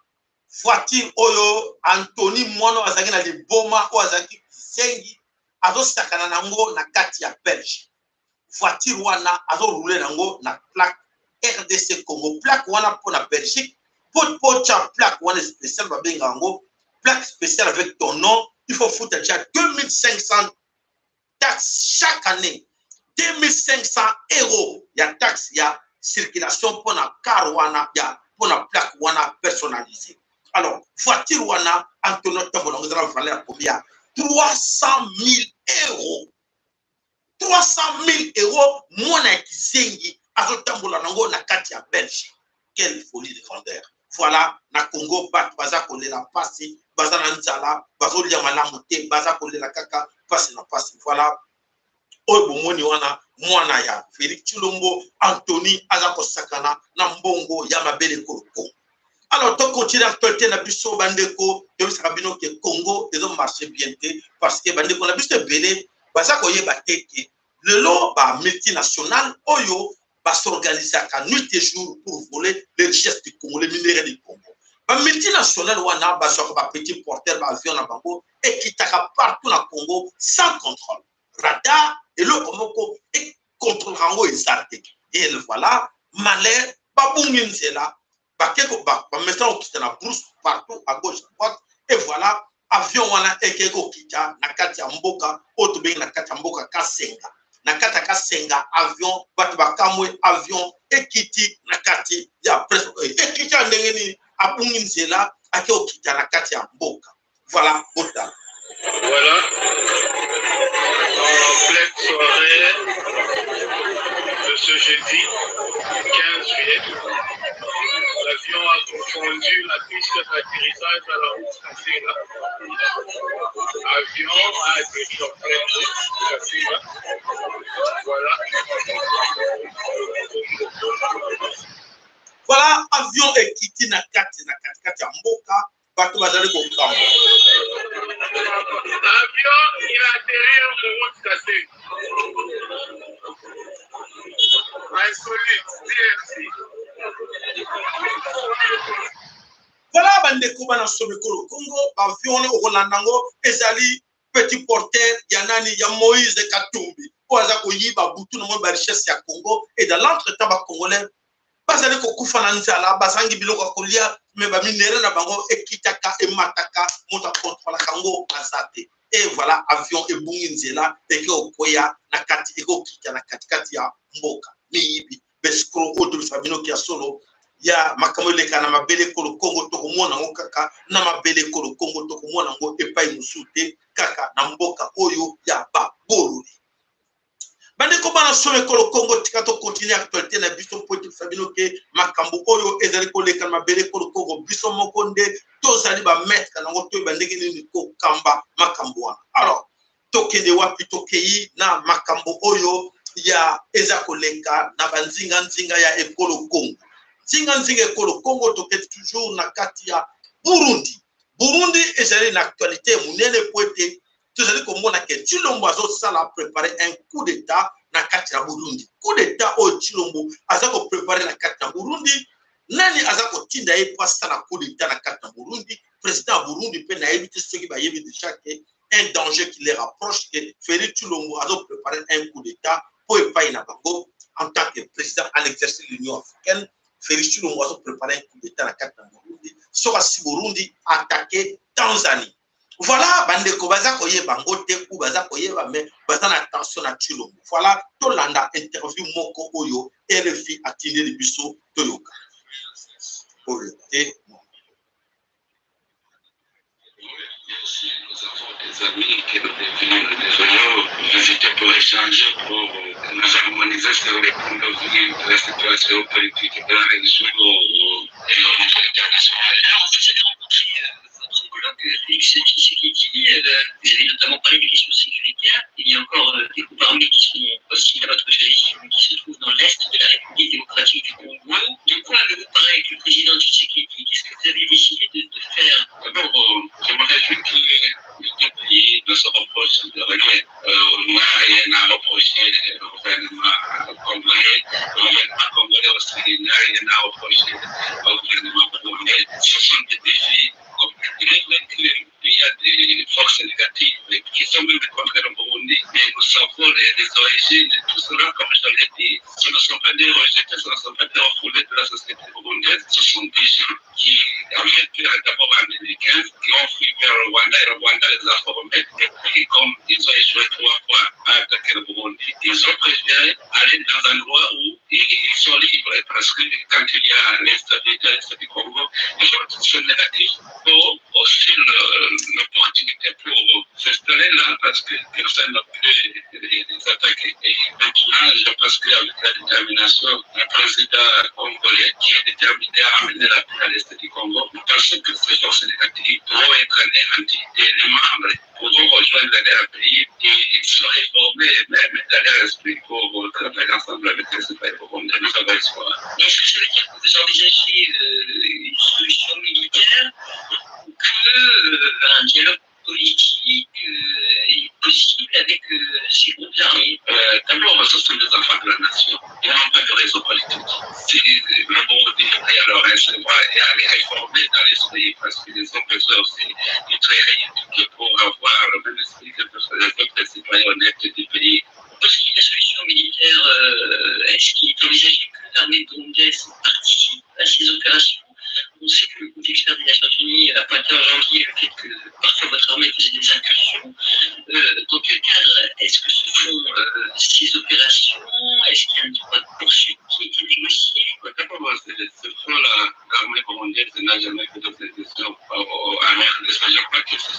A: voiture oyo Anthony mwana azali na liboma o azali sengi azo sakana nango na kati ya Belgique. Voiture wana azo rouler nango na plaque RDC Congo. Plaque wana pour la Belgique. Pour cha plaque wana spécial ba benga ngo plaque spéciale avec ton nom. Il faut foutre déjà 2500 taxes chaque année. 2500 €. Il y a taxe, il y a circulation pour la car wana, il y a pour la plaque wana personnalisée. Alors, voiture wana, Antonio Tambola, vous allez valeur combien? 300 000 €. 300 000 €, mona kizengi, azotambola nango na kati ya Belgique. Quelle folie de grandeur. Voilà, na Congo, baza kole la passe, baza na nzala, bazo lia malamu te, baza kole la kaka, passe na passe. Voilà. Oyo bomoni wana mwana ya Félix Chilombo, Anthony azako sakana na mbongo ya mabele koko. Alors, to continue actualité na biso bandeko, to sakabino ke Congo, ils ont marché bien parce que bandeko na biso belé, baza ko yeba teke. Le lot ba multinational oyo va s'organiser à nuit et jour pour voler les richesses du Congo, les minéraux du Congo. Les multinationales, wana ba soit ba petit porteur ba avion na bango et qui taka partout dans le Congo sans contrôle. Radar et le Congo et contrôle rango exarté. Et voilà, malheur, ba bungin c'est là, ba keko ba mettant qui na brousse partout à gauche à droite et voilà, avion wana et keko kita na kati ya mboka, auto beng na kati ya mboka Kasenga. Nakata Kasenga avion batu bakamwe avion ekiti nakati ya presque ekiti ndengeni abungi nzela ake okita nakati ya mboka Voilà, Bota.
C: Voilà. En pleine soirée de ce jeudi 15 juillet, l'avion a confondu la piste d'atterrissage à la route cassée là. L'avion a atterri en pleine route cassée là. Voilà.
A: Voilà, avion est quitté na kati ya mboka, bato bazali kokamba.
C: L'avion, il a atterri en route cassée. Insolite, DRC.
A: Voilà, bandeko bana somekolo Congo, avion ne okolandango ezali petit porteur ya nani ya Moïse Katumbi. Oaza koyiba butu na mo ba richesse ya Congo et dans l'entretemps ba congolais bazali kokufa na nzala bazangi biloko kolia me ba minere na bango ekitaka emataka mota contrôle kango azate. Et voilà, avion ebungi nzela eke okoya na kati eko kita na kati ya mboka miyibi beskro oto sabino kia solo ya makamole kana mabele kolo Congo to komona ngo kaka na mabele kolo Congo to komona ngo epai musute kaka na mboka oyo ya ba boluli. Bande ko bana sowe kolo Congo tikato continuer actualité na biso poti sabino ke makambo oyo ezali ko leka mabele kolo Congo biso mokonde to zali ba mettre na ngo to bandeki ni ko kamba makambo wana. Alors tokende wapi tokei na makambo oyo ya ezako leka na banzinga nzinga ya ekolo Congo. Nzinga ekolo Congo toketi toujours na kati ya Burundi. Burundi ezali na actualité munene poete tozali komona ke Tshilombo azosala préparer un coup d'état na kati ya Burundi. Coup d'état o Tshilombo azako préparer na kati ya Burundi. Nani azako tinda ye kwa sala coup d'état na kati ya Burundi? Président Burundi pe na yebi soki ba yebi déjà que un danger qui les rapproche que Félix Tshilombo azo préparer un coup d'état pour epai na bango en tant que président à l'exercice de l'Union africaine. Félix Tshilombo azo préparer un coup d'état na kati ya Burundi. Soka si Burundi attaquer Tanzanie. Voilà, bandeko baza koyeba ngote ou baza koyeba mais baza na attention na Tshilombo. Voilà, tolanda interview moko oyo RFI atinde le biso toyoka. Oyo te
G: nous avons des amis qui nous venons visiter pour échanger, pour nous harmoniser sur les points de vue de la situation politique de la région et internationale.
B: Alors, vous avez rencontré votre homologue Félix Tshisekedi, vous avez notamment parlé des questions sécuritaires. Il y a encore des groupes armés qui sont hostiles à votre régime, qui se trouvent dans l'est de la République démocratique du Congo. De quoi avez-vous parlé avec le président Tshisekedi? Qu'est-ce que vous avez décidé de faire?
G: D'abord, j'aimerais juste que les deux pays ne se reprochent de rien. On n'a rien à reprocher au gouvernement congolais. Le gouvernement congolais aussi n'a rien à reprocher au gouvernement congolais. Ce sont des défis compliqués. Il y a des forces négatives qui sont même contre le Burundi. Mais nous savons les origines de tout cela, comme je l'ai dit. Ce ne sont pas des rejetés, ce ne sont pas des refoulés de la société burundaise. Ce sont des gens qui avaient pu d'abord en 2015, qui ont fui vers le Rwanda et le Rwanda les a formés. Et puis, comme ils ont échoué 3 fois à attaquer le Burundi, ils ont préféré aller dans un endroit où ils sont libres. Parce que quand il y a l'instabilité à l'est du Congo, les gens sont négatifs. Pour aussi l'opportunité pour s'installer là parce que personne n'a pu les attaquer. Et maintenant, je pense qu'avec la détermination du président congolais qui est déterminé à amener la paix à l'est du Congo, nous pensons que ces forces négatives pourront être anéanties et les membres pourront rejoindre leur pays et se réformer, même dans leur esprit pour travailler ensemble avec les citoyens burundais. Nous avons espoir.
B: Est-ce que ça veut dire que vous envisagez une solution militaire ou qu'un dialogue politique est possible avec ces groupes armés?
G: D'abord, ce sont des enfants de la nation. Ils n'ont pas de réseau politique. Si le Burundi est à leur recevoir et à les réformer dans l'esprit, parce qu'ils ont besoin aussi de très rééduquer pour avoir le même esprit que les autres citoyens honnêtes du pays.
B: Parce qu'il y a des solutions militaires, est-ce qu'il est envisagé que l'armée burundaise participe à ces opérations? On sait que le groupe expert des Nations Unies a pointé en janvier le fait que parfois votre armée faisait des incursions. Dans quel cadre est-ce que se font ces opérations? Est-ce qu'il y a un droit de poursuite qui a été négocié?
G: D'abord, l'armée burundaise n'a jamais fait d'opposition à l'ère de ce genre, pas que ce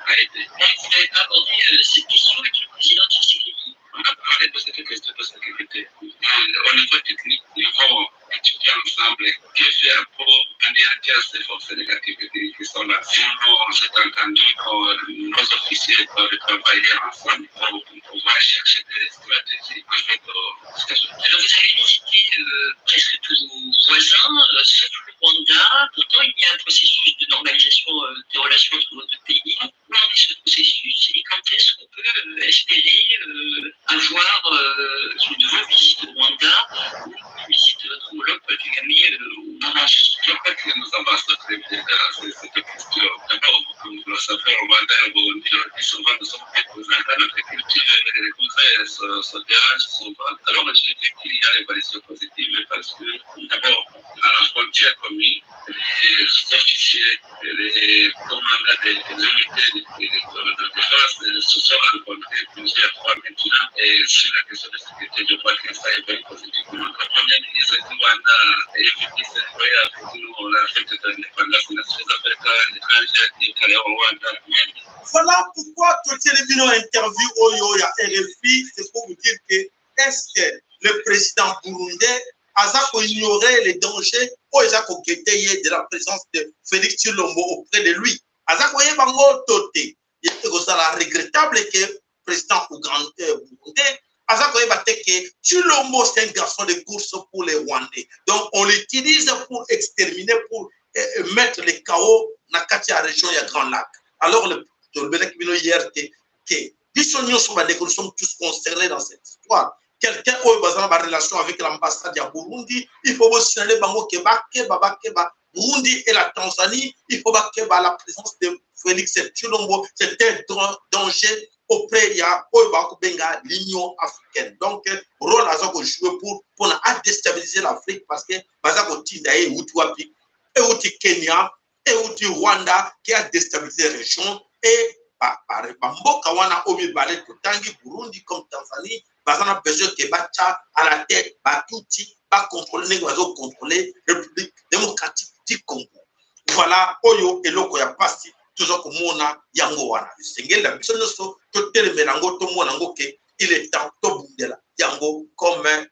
G: a été. Donc, vous avez abordé cette question avec le président Tshisekedi. On a parlé de cette question de sécurité. Au niveau technique, il faut étudier ensemble que faire pour anéantir ces forces négatives qui sont là. Sinon, j'ai entendu que nos officiers peuvent travailler ensemble pour pouvoir chercher des stratégies en fait aux États-Unis. Alors, vous avez visité presque tous nos voisins, sauf le Rwanda. Pourtant, il y a un processus de normalisation des relations entre nos deux pays. Où en est ce processus et quand est-ce qu'on peut espérer avoir une nouvelle visite au Rwanda ou une visite de notre homologue Kagame au Burundi?
C: Je crois que nous avancons très bien dans cette question. D'abord, comme vous le savez, au Rwanda et au Burundi, souvent nous sommes représentants de notre culture et les conseils se dérangent souvent. Alors, j'ai dit qu'il y a l'évaluation positive parce que, d'abord, à la frontière commune, les officiers, les commandants des unités de défense se sont rencontrés plusieurs fois maintenant et sur la question de sécurité, je crois que ça évolue positivement. La première ministre du Rwanda est venue cette fois avec nous la fête de l'indépendance des Affaires étrangères qui est au Rwanda.
A: Voilà pourquoi toutes les interviews au RFI, c'est pour vous dire que est-ce que le président burundais a ignoré les dangers ou il a de la présence de Félix Tshilombo auprès de lui. Il est regrettable que le président burundais que Tshilombo c'est un garçon de course pour les Rwandais. Donc on l'utilise pour exterminer, pour mettre les chaos dans la région de Grand Lac. Alors le hier que nous sommes tous concernés dans cette histoire. Quelqu'un qui a une relation avec l'ambassade de Burundi, il faut aussi signaler que Burundi et la Tanzanie, il faut que la présence de Félix Tshilombo, c'est un danger auprès de l'Union africaine. Donc, rôle à jouer pour déstabiliser l'Afrique parce que et Kenya et Rwanda qui a déstabilisé la région et Mboka wana omi balé Tangi, Burundi comme Tanzanie, bazana besoin que bacha à la tête, batouti, ba contrôler, contrôler République démocratique du Congo. Voilà, oyo eloko ya pasi toujours comme mona yango wana. Sengela biso so to telemelango to mona ngo ke il est temps to bundela yango comme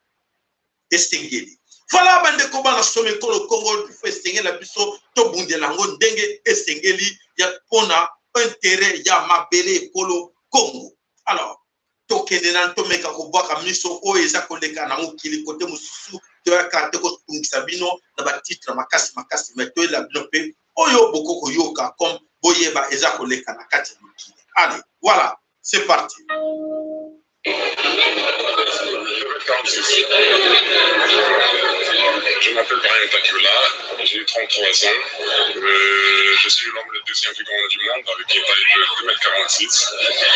A: esengeli. Voilà bande ko bana somme ko le Congo fait sengela biso to bundela ngo ndenge esengeli ya pona intérêt ya mabele kolo Congo. Alors, tokende nan to meka ko bwaka miso o eza koleka na mokili kote mususu to ya kate ko tungisa bino na ba titre makasi meto la bloqué oyo bokoko yoka comme boyeba eza koleka na kati mokili. Allez, voilà, c'est parti.
H: Je m'appelle Brian Takula, j'ai 33 ans. Je suis l'homme le deuxième plus grand du monde avec une taille de 2,46 m.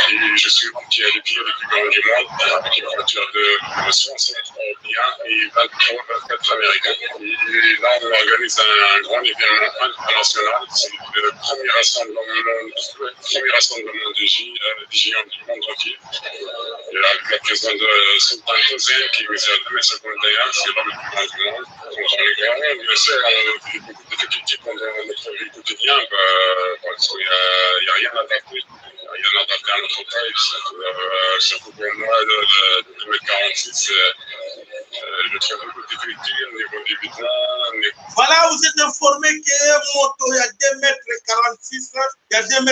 H: Et je suis l'homme qui a les pieds les plus grands du monde avec une voiture de 60 européens et 24 américains. Et là, on organise un grand événement international. C'est le premier rassemblement de géants du monde entier. Et là, avec la présence de Sultan Hussein qui mesure 2,51 m, c'est l'homme le plus grand du monde. Quand on est grand, bien sûr, on vit beaucoup de difficultés pendant notre vie quotidienne parce qu'il n'y a rien à adapter. Il n'y a rien à adapter à notre taille. Surtout pour moi, de 2,46 m, je trouve beaucoup de difficultés au niveau des vêtements.
A: Voilà, vous êtes informé que moto, il y a 2,46 m, il y a 2,52 m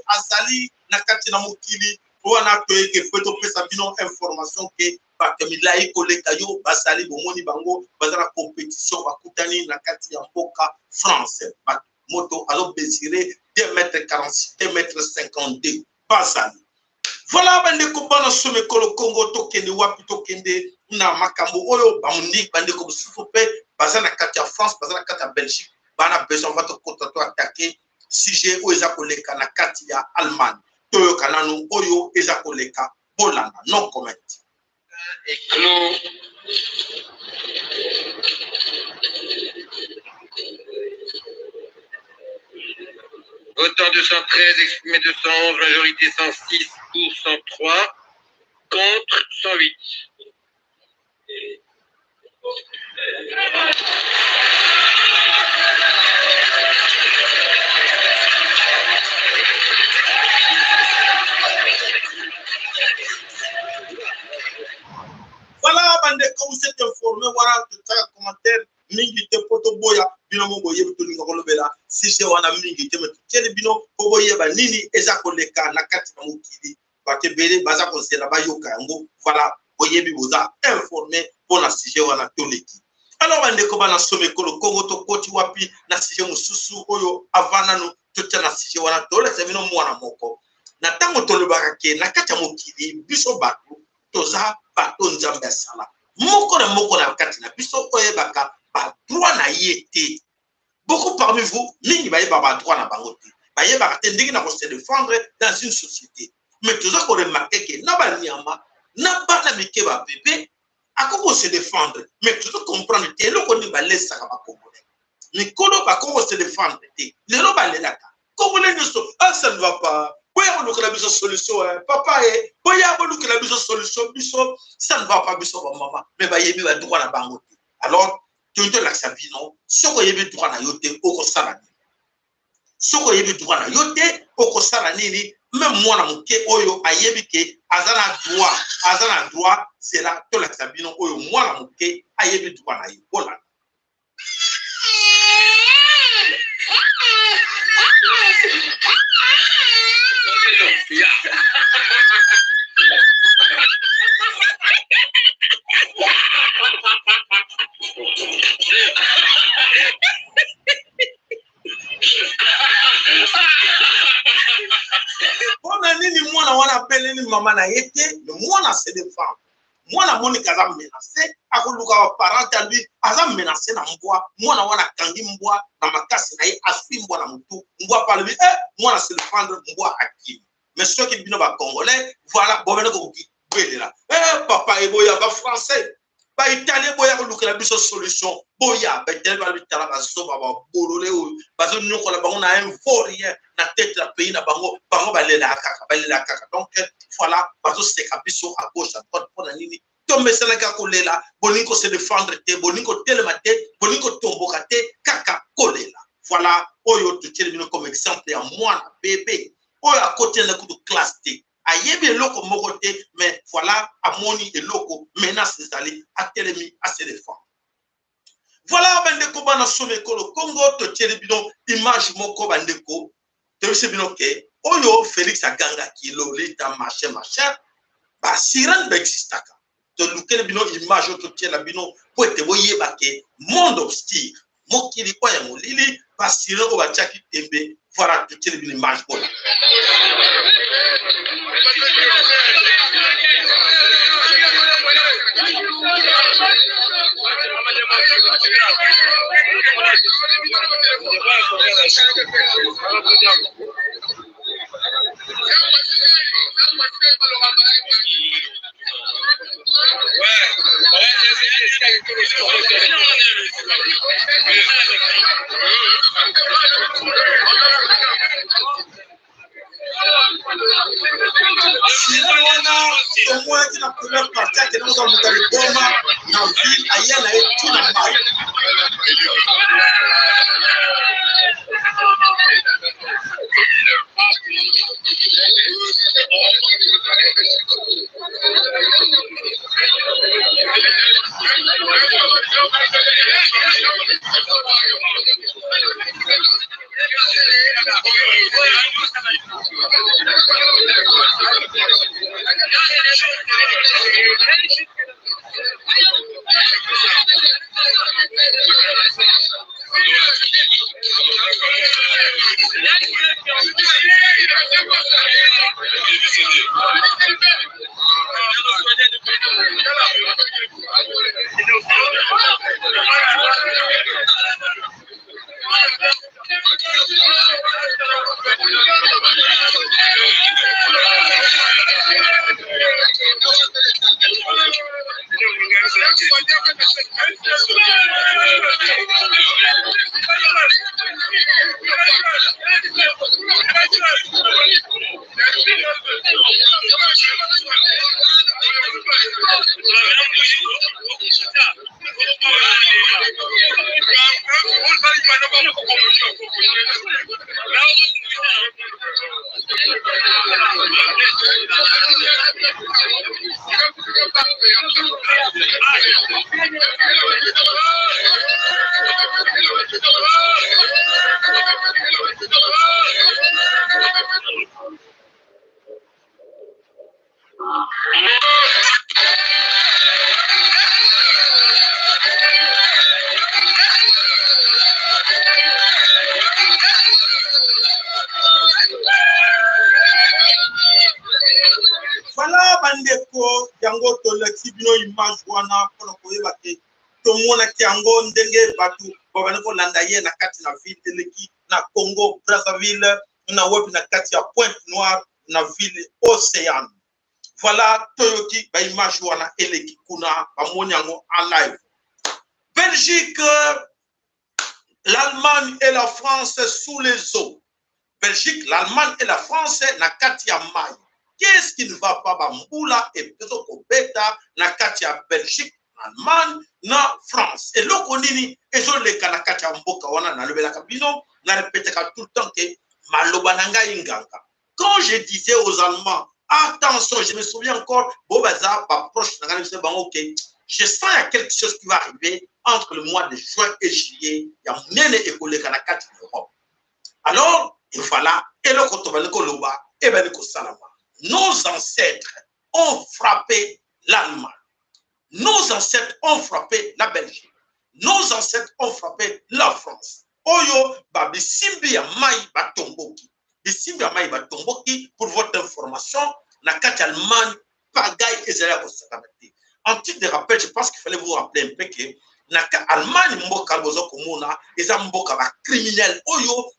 A: à Sali, Nakati Namukili. On a que photo pesa bino information que bakamila ikoleka yo basali bomoni bango bazala compétition bakutani na kati ya mboka France moto alo mesurer 2,46 m 2,52 m basali. Voilà bande ko bana some kolo Congo tokende wapi tokende na makambo oyo bamundi bande ko sufupe bazala kati ya France bazala kati ya Belgique bana besoin va to kontato attaquer sujet o eza koleka na kati ya Allemagne. Toyo kananu oyo eza koleka bolanda non comment.
I: Votant 213, exprimé 211, majorité 106 pour 103, contre 108.
A: bino mo boye tulinga kolobela sije wana mingi teme tele bino po boye ba nini eza koleka na kati na mokili bakebele baza konsela bayoka yango voilà boye bi boza informé pour la sije wana toleki. Alors bandeko bana some kolo Congo to koti wapi na sije mususu oyo avana no totia na sije wana tole sebino mwana moko na tango tolobaka ke na kati ya mokili biso bato toza bato nzambe asala moko na kati na biso oyebaka ba droit na yete. Beaucoup parmi vous mingi bayeba ba droit na bango te bayebaka te ndenge na ko se défendre dans une société mais toza ko remarquer ke na ba nyama na bana mike ba bébé akoko se défendre mais toza comprendre te loko ni ba lesa ka ba congolais mais kono ba ko se défendre te lelo ba lelaka congolais nyuso ça ne va pas. Boya boluka la biso solution papa boya boluka la biso solution biso ça ne va pas biso ba maman mais ba yebi ba droit na bango te. Alors tonto la sabino soko yebi droit na yote oko sala ni soko yebi droit na yote oko sala nini même moi na moke oyo ayebi ke azana droit c'est là to la sabino oyo moi na moke ayebi droit na yo bona.
I: Yeah.
A: Bona nini mwana wana pele ni mama na yete le mwana se défend mwana moni kaza menacé akoluka ba parent à lui aza menacé na mbwa mwana wana kangi mbwa na makasi na ye asfi mbwa na mutu mbwa pa lui mwana se défendre mbwa akili mais ceux qui bino ba congolais voilà bobene ko belela papa eboya ba français ba italien boya ko lukela biso solution boya ba italien ba bitala ba so ba bolole o ba zo nyoko la bango na un rien na tête la pays na bango ba lela kaka donc voilà ba zo seka biso à gauche à droite pour na nini tombe sana ka kolela bolingo se défendre te bolingo telema te bolingo tomboka te kaka kolela voilà oyo tutele bino comme exemple ya mwana bébé oyo à côté na kudu classe te ayebi eloko moko te mais voilà amoni eloko menace ezali atelemi à se défendre. Voilà bandeko bana some kolo Congo toteli bino image moko bandeko tebise bino ke oyo Félix aganga kilo lita machin ba siran ba existaka to lukele bino image totela bino po ete boyeba ke monde obscur mokili kwa ya molili ba siran o ba chaki tembe voilà toteli bino image bona. Au moins la première partie que nous avons dans le Goma, dans la ville, ailleurs, là, tout n'a pas. Voilà, bandeko, yango to l'exhibino image wana pour koyeba ke to mona ki yango ndenge batu babana ko landa ye na kati na ville eleki na Congo Brazzaville na wepi na kati ya Pointe-Noire na ville Océane. Voilà toyoki ba image wana eleki kuna bamoni yango en live. Belgique, l'Allemagne et la France sous les eaux. Belgique, l'Allemagne et la France na kati ya mai. Qu'est-ce qui ne va pas Bamboula et Pedro Beta na katia Belgique, Allemagne, na France. Et l'Okonini, et je les Kanakatia Mboka wana na lebe la kabino, na répété tout le temps que Malobananga Inganga. Quand je disais aux Allemands, attention, je me souviens encore, Bobaza, pas proche, ok, je sens qu'il y a quelque chose qui va arriver entre le mois de juin et juillet. Il y a Nene et Kolé Kanakati d'Europe. Alors, et voilà, et le Kotobaneko Loba, et Beneko Salama. Nos ancêtres ont frappé l'Allemagne. Nos ancêtres ont frappé la Belgique. Nos ancêtres ont frappé la France. Oyo, babi simbi ya mai batomboki. Bisimbi ya mai batomboki, pour votre information, na kati Allemagne, pagaille et zéla kosakamati. En titre de rappel, je pense qu'il fallait vous rappeler un peu que na Allemagne mboka bozo komona, eza mboka ba criminel oyo.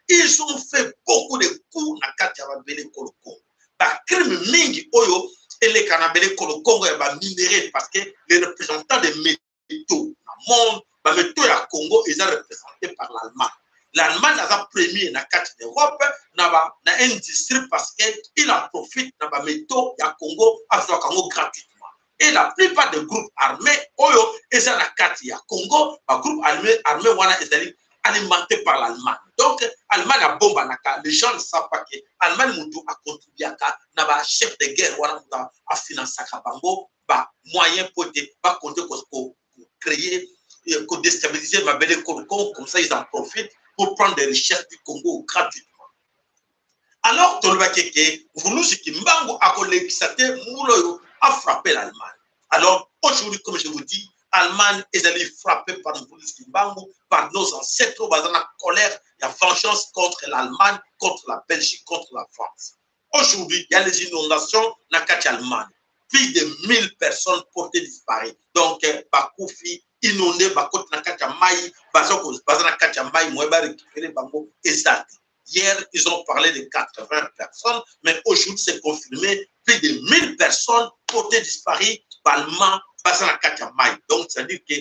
A: Ils ont fait beaucoup de coups na kati ya babele Kolokongo. Ba crime mingi oyo ele kanabele Kolokongo ya ba minéraux parce que les représentants des métaux dans le monde, ba métaux ya Congo ils sont représentés par l'Allemagne. L'Allemagne a premier na kati d'Europe na industrie parce que il en profite na ba métaux ya Congo avec Congo gratuitement. Et la plupart des groupes armés oyo ils ont na kati ya Congo, ba groupe armé wana ezali alimenté par l'Allemagne. Donc, l'Allemagne a bombe à Naka. Les gens ne savent pas que l'Allemagne a contribué à la chef de guerre à financer un moyen pour créer, pour déstabiliser ma belle Congo. Comme ça, ils en profitent pour prendre des richesses du Congo gratuitement. Alors, a frappé l'Allemagne. Alors, aujourd'hui, comme je vous dis, l'Allemagne est allée frapper par par nos ancêtres, dans la colère, il y a vengeance contre l'Allemagne, contre la Belgique, contre la France. Aujourd'hui, il y a les inondations dans l'Allemagne. Plus de 1000 personnes portées disparues. Donc, Bakoufi, inondé, Bakot Nakatamaï, Bazanakatamaï, Moueba récupéré Bango, exact. Hier, ils ont parlé de 80 personnes, mais aujourd'hui, c'est confirmé, plus de 1000 personnes portées disparues par l'Allemagne. Donc, c'est-à-dire que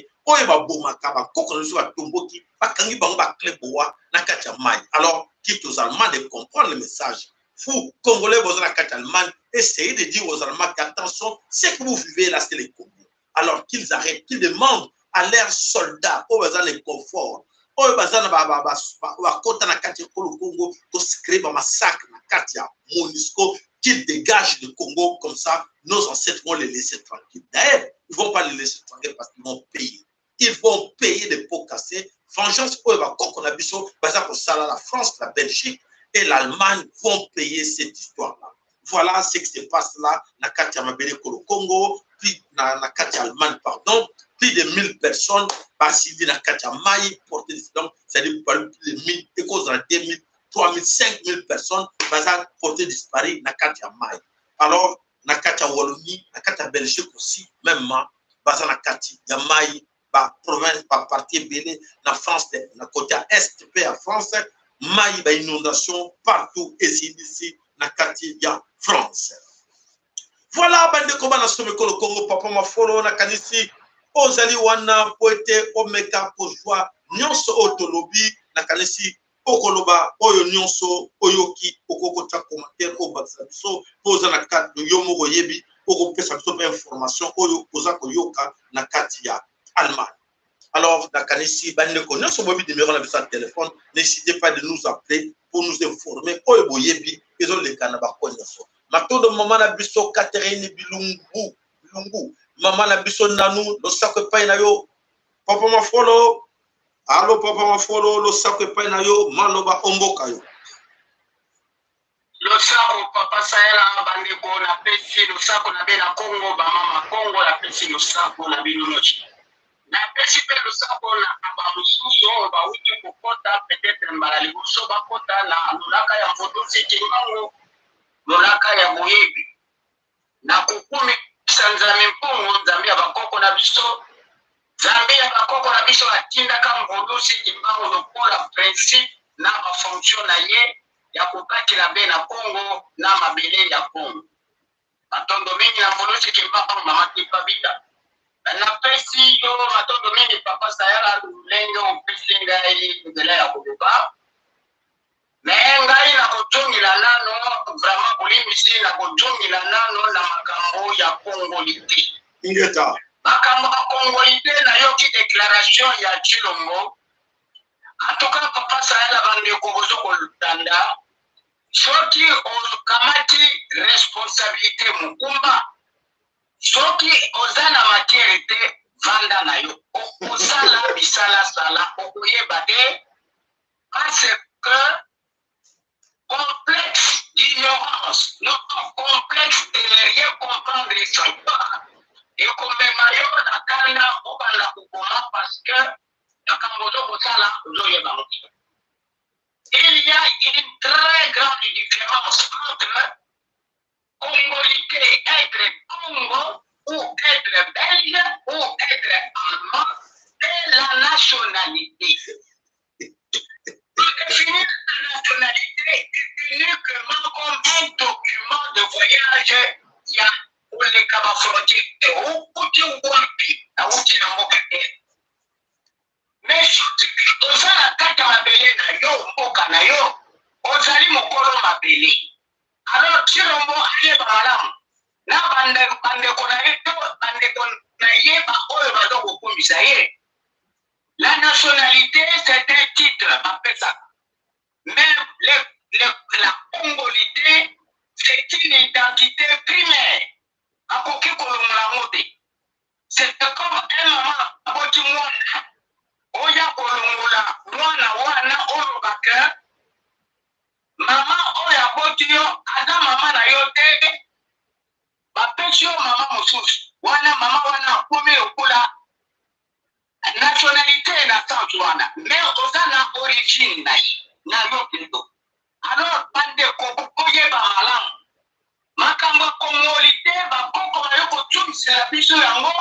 A: alors, quitte aux Allemands de comprendre le message. Vous, Congolais, vous êtes en Allemagne, essayez de dire aux Allemands qu'attention, ce que vous vivez là, c'est le Congo. Alors qu'ils arrêtent, qu'ils demandent à leurs soldats, aux besoin de confort, aux besoin de massacre, qu'ils dégagent le Congo comme ça, nos ancêtres vont les laisser tranquilles. D'ailleurs, ils ne vont pas les laisser tranquilles parce qu'ils vont payer. Ils vont payer des pots cassés. Vengeance, la France, la Belgique et l'Allemagne vont payer cette histoire-là. Voilà ce qui se passe là, na Katia Mabele Congo, puis na Katia Allemagne, pardon, plus de 1000 personnes, basidi na Katia Maï, portées disparues, c'est-à-dire plus de 1000, et cause de 2000, 3000, 5000 personnes, portées disparues na Katia Maï. Alors, na Katia Wallonie, na Katia Belgique aussi, même baza na Katia Maï, par province, par partie belé, na France, na côté est, en France, Maï, ba inondation partout, et ici, na Katia France. Voilà, bande combat na someko le Congo, papa ma follow na kanisi, ozali wana poete omeka pojwa, nyonso otolobi na kanisi, okoloba oyo nyonso oyoki okokota commentaire o batsabiso poza na kati yomo goyebi okopesa biso information oyo poza koyoka na kati ya Allemagne. Alors na kanisi bande ko nyonso bobi numéro na biso téléphone, n'hésitez pas de nous appeler pour nous informer oyo boyebi ezo le kana ba ko nyonso. matondo mama na biso Catherine Bilungu mama na biso nanu lo sakwe pai na yo papa mafolo allo papa mafolo lo sakwe pai na yo maloba omboka yo
D: lo sako papa Sahela bandeko na pesi lo sako na bena Congo ba mama Congo la pesi lo sako na bilonochi na pesi pe lo sako na ba mususu ba uti kokota peut-être mbalali muso ba kota na lulaka ya mfoto sekimango lulaka ya boyebi na kukumi sanzami mpungu Zambia bakoko na biso Zambia bakoko na biso atinda ka mfoto sekimango lokola principe na ba fonction na ye ya kokakila be na Congo na mabele ya Congo matondo mingi na mfoto sekimango mama tipa bita na pesi yo matondo mingi papa Sahela lengo pesi ngai ndela ya kubuka mengai na kujungila nano vraiment kulimisi na kujungila nano na makambo ya Congo liti
A: ingeta
D: makambo ya Congo liti na yoki declaration ya Chilombo atoka papa Sahela bande kobozo kolutanda soki okamati responsabilité mukumba soki ozana matière te vanda na yo osala bisala sala okuyeba te parce que complexe d'ignorance non complexe de ne rien comprendre l'histoire et comme mayo na kanda obanda kukoma parce que yakambozo kosala ozoyeba moto il y a une très grande différence entre congolité, être Congo ou être belge ou être allemand et la nationalité. Pour définir la nationalité uniquement comme un document de voyage, il y a pour les cabas frontières ou tu wapi, à outil na mokate. Mais aux la carte mabele na yo, mboka na yo, ozali mokolo mabele. Alors, Chilombo aye balamu na bandeko na ye ba oyo bazoko kumbisa ye. La nationalité c'est un titre appelle ça. Mais la congolité c'est une identité primaire. Akoki kolongola ngote. C'est comme un maman aboti mwana. Oya kolongola mwana wana oyo baka mama oya boti yo ada mama na yo te bapesi yo mama mosusu wana mama wana akumi okula nationalité na sens wana mais oza na origine na ye na yo plutôt alors bandeko bokoyeba malamu makambo ya kongolité bakoko bayo kotumisela biso yango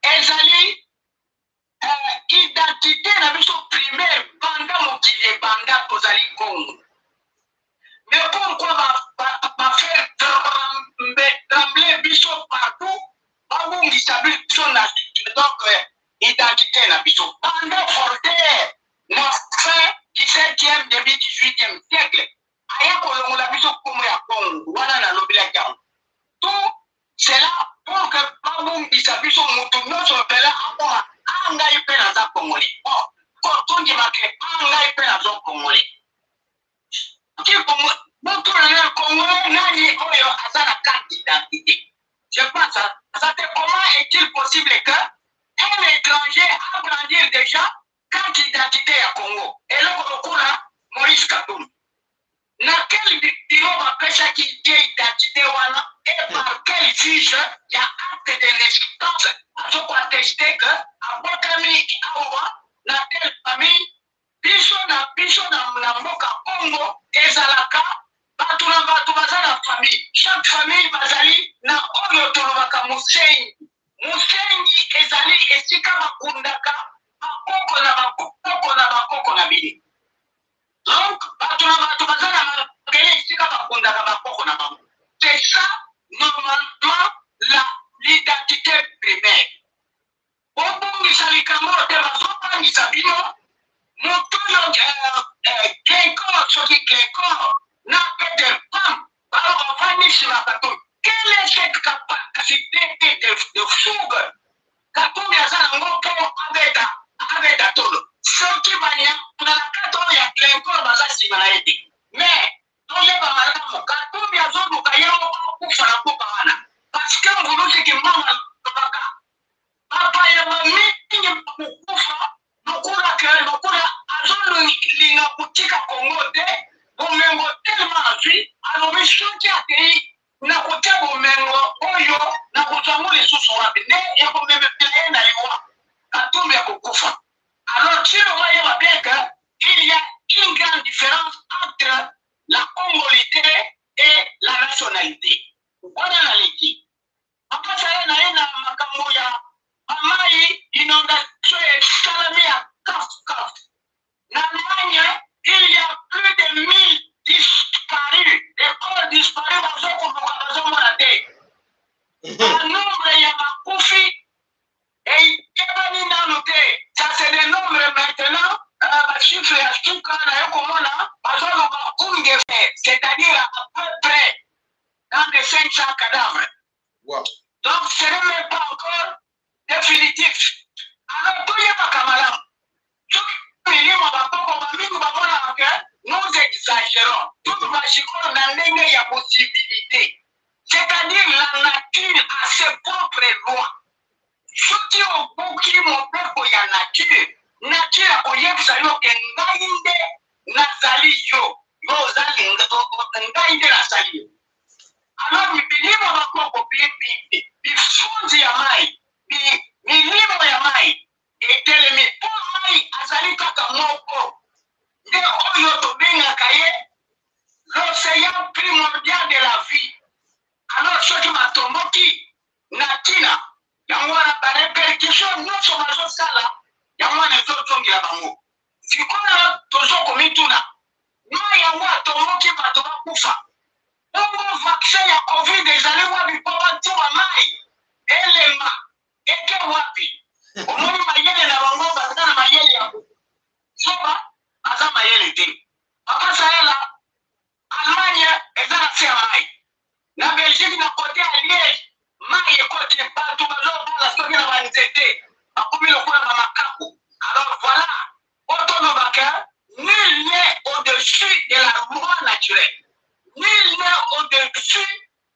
D: ezali identité na biso primaire banda mokili ebanda kozali Congo. Mais pourquoi va faire trembler biso partout, babungisa biso na donc identité na biso. Pendant Voltaire, na fin 17e, début 18e siècle, aya kolongola biso komo ya Congo, wana na lobila kiao. Tout cela pour que babungisa biso mutu nyonso pela akoma anga ipe na za Congolais. Oh, kotongi make anga ipe na za Congolais. Beaucoup de Congolais nani oyo azana carte d'identité. Je pense à comment est-il possible que un étranger a brandir déjà carte d'identité à Congo. Et là on a Maurice Katumbi. Dans quel bureau va pêcher qui dit identité wana et par quel juge il y a acte de naissance à ce qu'on atteste que à Bokami Awa dans telle famille biso na mboka Congo ezalaka batu baza na famille chaque famille bazali na oyo tolobaka musenyi ezali esika bakundaka bakoko na bili donc batu baza na mabele esika bakundaka bakoko na bango c'est ça normalement l'identité primaire obongisa likambo te bazobangisa bino Mutuyo Glencore, soki Glencore, n'a pas de femme, alors on va aller sur la bateau. Quelle est cette capacité de fougue? Katumbi azana ngoko avec tolo. Soki banya na kato ya Glencore baza sima na ete. Mais oye ba malamu Katumbi azoluka yango puis alobi soki akei na kotia bomengo oyo na kozwango lisusu wapi nde ekomemepela ye na liwa katumbi ya kokufa. Alors tino bayeba bien qu'il y a une grande différence entre la congolité et la nationalité. Wana na leki apasala na ye na makambo ya amai inondation esalami ya kaf. Na Allemagne, il y a plus de 1000 disparus. Les corps disparus un nombre ya makufi et ça c'est le nombre maintenant chiffre ya suka na yokomona c'est-à-dire à peu près dans les 500 cadavres.
A: Wow.
D: Donc ce n'est même pas encore définitif. Alors tout y est pas kamala. Nous exagérons. Tout va chier dans la possibilité. C'est-à-dire la nature a ses propres lois. Ce qui ont beaucoup mon peuple y a nature. Nature a koyeb sayo kengainde nazali yo. Yo zali ngainde nazali. Alors milimo bakoko bifunzi ya mai. Milimo ya mai. Etelemi pour mai azali kaka moko. De oyo tobengaka ye l'océan primordial de la vie. Alors soki matomboki na tina yango wana barepercussion nyonso bazosala yango wana ezotongela bango. Sikoyo tozokomituna mai yango atomboki bato bakufa. Bongo vaccin ya covid ezali wapi mpo batuba mai elemba eke wapi. Omoni mayele na bango baza na mayele ya soba aza mayele te. Apasa ela Allemagne eza na se ya mai. Na Belgique na kote ya Liège mai ekote bato bazobala soki na banzete bakomi lokola bamakaku. Alors voilà, otonobaka nul n'est au-dessus de la loi naturelle. Nul n'est au-dessus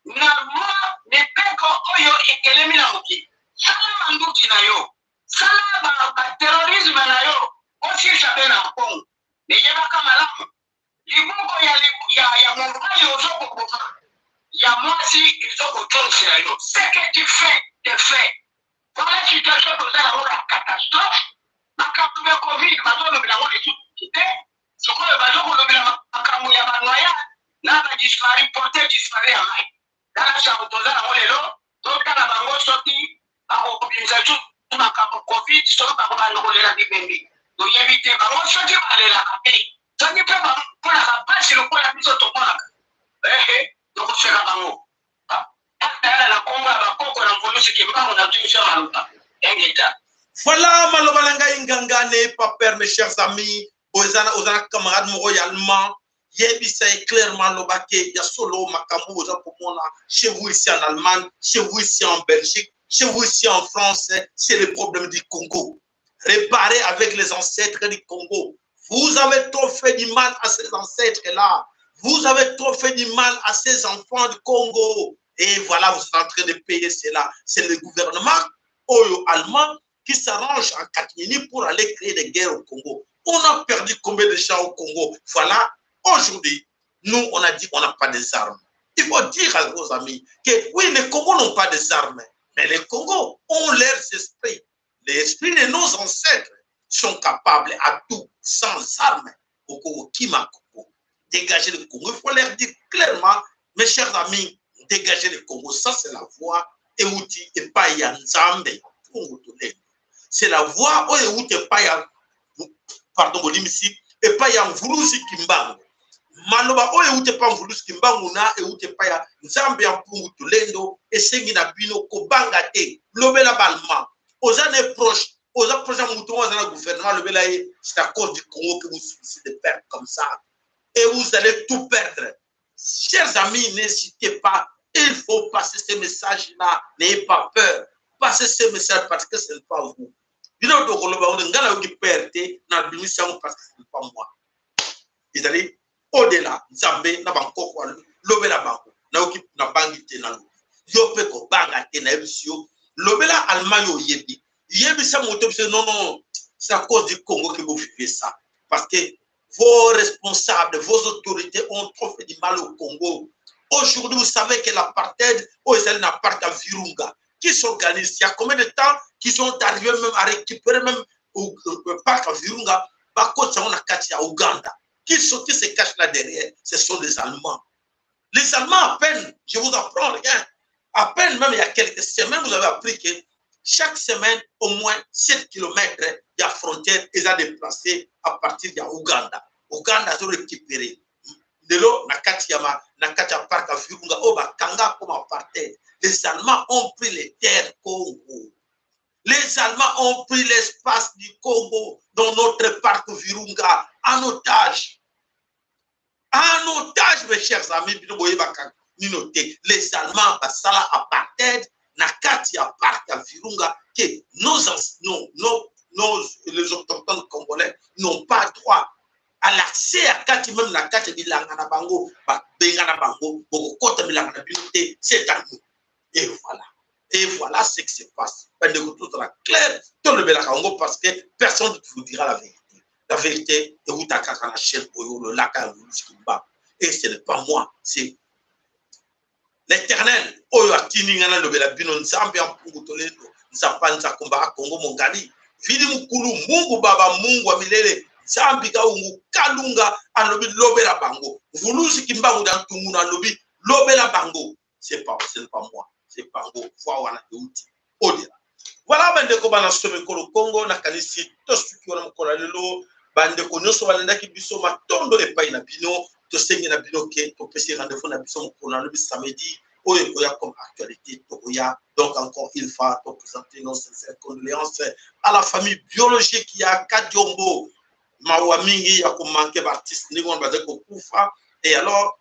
D: de la loi mipeko oyo ekelemi na moki. Sala manduki na yo. Sala ba terrorisme na yo. Osi chabe na Congo. Neyebaka malamu. Liboko ya mobali ozokokoma. Ya mwasi ezokotonsela yo. Ce que tu fais, te fait. Voilà la situation tozala ngo la catastrophe. Makambo ya Covid bazolobela ngo esuki te. Sikoyo bazokolobela makambo ya banoya na badisparu porte disparu ya mai. Dala sango tozala ngo lelo totala bango soki bakokobimisa makambo Covid soki bakobandokolela bibembi. Toyebi te bango soki balelaka te. Soki mpe bamonaka mpasi lokola biso tomonaka. Tokoseka bango. Atala na Kongo ya bakoko na mvolusi kimbango na tuisha maluka. Engeta.
A: Voilà, Malobalanga Inganga n'est pas peur, mes chers amis. Aux camarades royalement. Yebisa est clairement l'obake. Ya solo makambo aux apomona. Chez vous ici en Allemagne, chez vous ici en Belgique, chez vous ici en France, c'est le problème du Congo. Réparer avec les ancêtres du Congo. Vous avez trop fait du mal à ces ancêtres-là. Vous avez trop fait du mal à ces enfants du Congo. Et voilà, vous êtes en train de payer cela. C'est le gouvernement allemand qui s'arrange en catimini pour aller créer des guerres au Congo. On a perdu combien de gens au Congo? Voilà, aujourd'hui, nous, on a dit qu'on n'a pas des armes. Il faut dire à vos amis que oui, les Congos n'ont pas des armes, mais les Congos ont leurs esprits. Les esprits de nos ancêtres sont capables à tout, sans armes. Au Congo, qui m'a Congo? Dégager le Congo. Il faut leur dire clairement, mes chers amis, dégager le Congo. Ça, c'est la voie et outil et pas Yanzambe. C'est la voie où tu pas pardon, Bolimisi, et pas Yanvurusi Kimbango. Maloba où tu pas Yanvurusi Kimbango na et où tu pas Yanzambe Yampungu Tulendo et Sengina Bino Kobangate, Lobela Balma. Aux années proches, aux prochains moutons, dans le gouvernement, le Belaye, c'est à cause du Congo que vous suffisez de perdre comme ça. Et vous allez tout perdre. Chers amis, n'hésitez pas. Il faut passer ces messages-là. N'ayez pas peur. Passez ces messages parce que ce n'est pas vous. Parce que ce n'est pas moi. Ils allaient au-delà. Zambé, Nabanko, Lobela Banko, Naoki, Nabangite, Nalo. Yopeko, Bangate, Naebisio, Lobela Almayo Yebi. Yebi, ça, non, c'est à cause du Congo que vous vivez ça. Parce que vos responsables, vos autorités ont trop fait du mal au Congo. Aujourd'hui, vous savez que l'apartheid, n'a pas à Virunga, qui s'organise. Il y a combien de temps qu'ils sont arrivés même à récupérer même au parc à Virunga, à Ouganda. Qui se cachent là derrière? Ce sont les Allemands. Les Allemands, à peine, je vous apprends rien, à peine même il y a quelques semaines, vous avez appris que chaque semaine, au moins 7 km, il y a frontière, ils ont déplacé à partir de Ouganda. Ouganda, ils ont récupéré. De l'eau, Nakatia Park à Virunga, Oba, Kanga comme apartheid. Les Allemands ont pris les terres Congo. Les Allemands ont pris l'espace du Congo dans notre parc Virunga en otage. En otage, mes chers amis, les Allemands, Basala apartheid, Nakatia Park à Virunga, que les autochtones congolais n'ont pas droit à l'accès à Kati, même la Kati Bilangana Bango, Bengana Bango, Bogokota Bilangana Biloté, c'est à nous. Et voilà. Et voilà ce qui se passe. Tout sera clair, tout le Bélakango, parce que personne ne vous dira la vérité. La vérité, et vous t'accrochez à la chaîne, le lac à Luskumba. Et ce n'est pas moi, c'est l'Éternel. Oyo atini ngana le Bélabino, Nzambi en Pungutolendo, Nzapa Nzakumba, Congo Mongani. Vidi Mukulu, Mungu Baba, Mungu Amilele, Nzambi Kaungu, Kalunga, Alobi Lobela Bango. Vulusi Kimbangu dans tout le monde, Alobi Lobela Bango. Ce n'est pas moi. C'est Bango, voilà, voilà, bandeko bana somme kolo Congo na kanisi to suki wana mokola lelo bandeko nyoso balenda ki biso matondo epai na bino to sengi na bino ke to pesi rendez-vous na biso mokola le samedi oyo koya comme actualité to koya. Donc encore une fois to présenter nos sincères condoléances à la famille biologique qui a Kadiombo mawa mingi ya ko manquer artiste ni ngon baze ko kufa. Et alors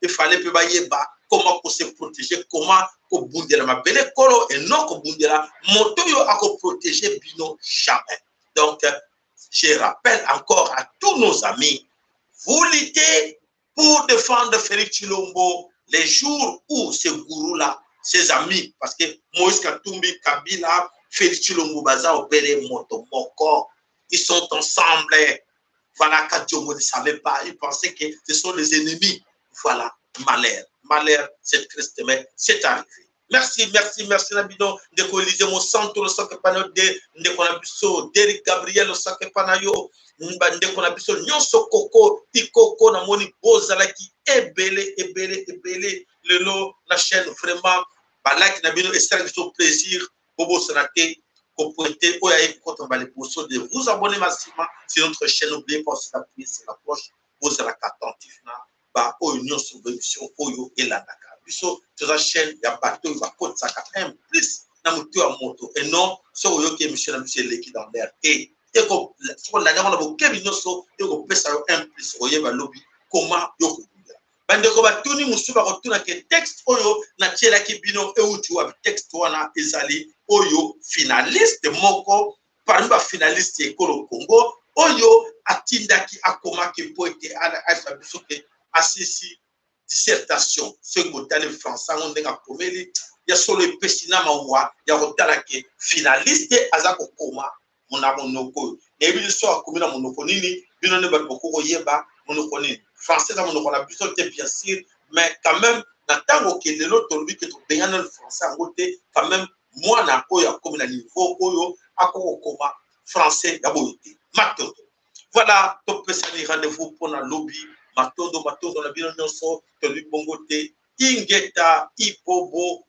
A: il fallait pe bayeba comment se protéger, comment bundela mabele kolo et non bundela motoyo a protéger bino jamais. Donc je rappelle encore à tous nos amis, vous luttez pour défendre Félix Tshilombo les jours où ce gourou là, ses amis, parce que Moïse Katumbi, Kabila, Félix Tshilombo Baza Obele Motomoko, ils sont ensemble. Voilà, Kadiomo ne savait pas, ils pensaient que ce sont les ennemis. Voilà, malheur, c'est triste, mais c'est arrivé. Merci, Nabino, de coaliser mon centre, le sac panayo, de Konabiso, d'Eric Gabriel, le sac panayo, de Konabiso, Nyonso Koko, Tikoko, Namoni, Bozalaki, ebele, le lot, la chaîne, vraiment, Balak Nabino, et c'est un plaisir, Bobo Sanate, pour pointer, de vous abonner massivement sur notre chaîne, n'oubliez pas aussi d'appuyer sur la cloche, vous êtes attentif, Union sur l'émission Oyo et la Dakar. Biso, sur la chaîne, il y a bateau, il va côte ça un plus dans moto moto. Et non, sur Oyo qui est monsieur l'équipe dans l'air. Et sur la dernière, on a beaucoup de so, et on peut ça un plus, Oyo va lobby, comment Yoko. Bandeko batuni musuba rotuna ke texte Oyo, na tchela ki bino, et où tu vois texte wana ezali Oyo, finaliste moko, parmi les finalistes Ekolo Congo, Oyo, atindaki akoma ki poete à biso ke assisi dissertation ce que vous avez français on est à il y a solo le pestina mawa il y a rotala que finaliste azako koma mon amonoko et bien soit comme na monoko nini bino ne ba beaucoup yeba monoko nini français na monoko na biso te bien sûr mais quand même na tango que l'autre lui que to bien le français en côté quand même moi na oyo comme na niveau oyo akoko koma français d'abord matondo voilà to pesani rendez-vous pour na lobby matondo na bino nyonso to libongo te ingeta ipobo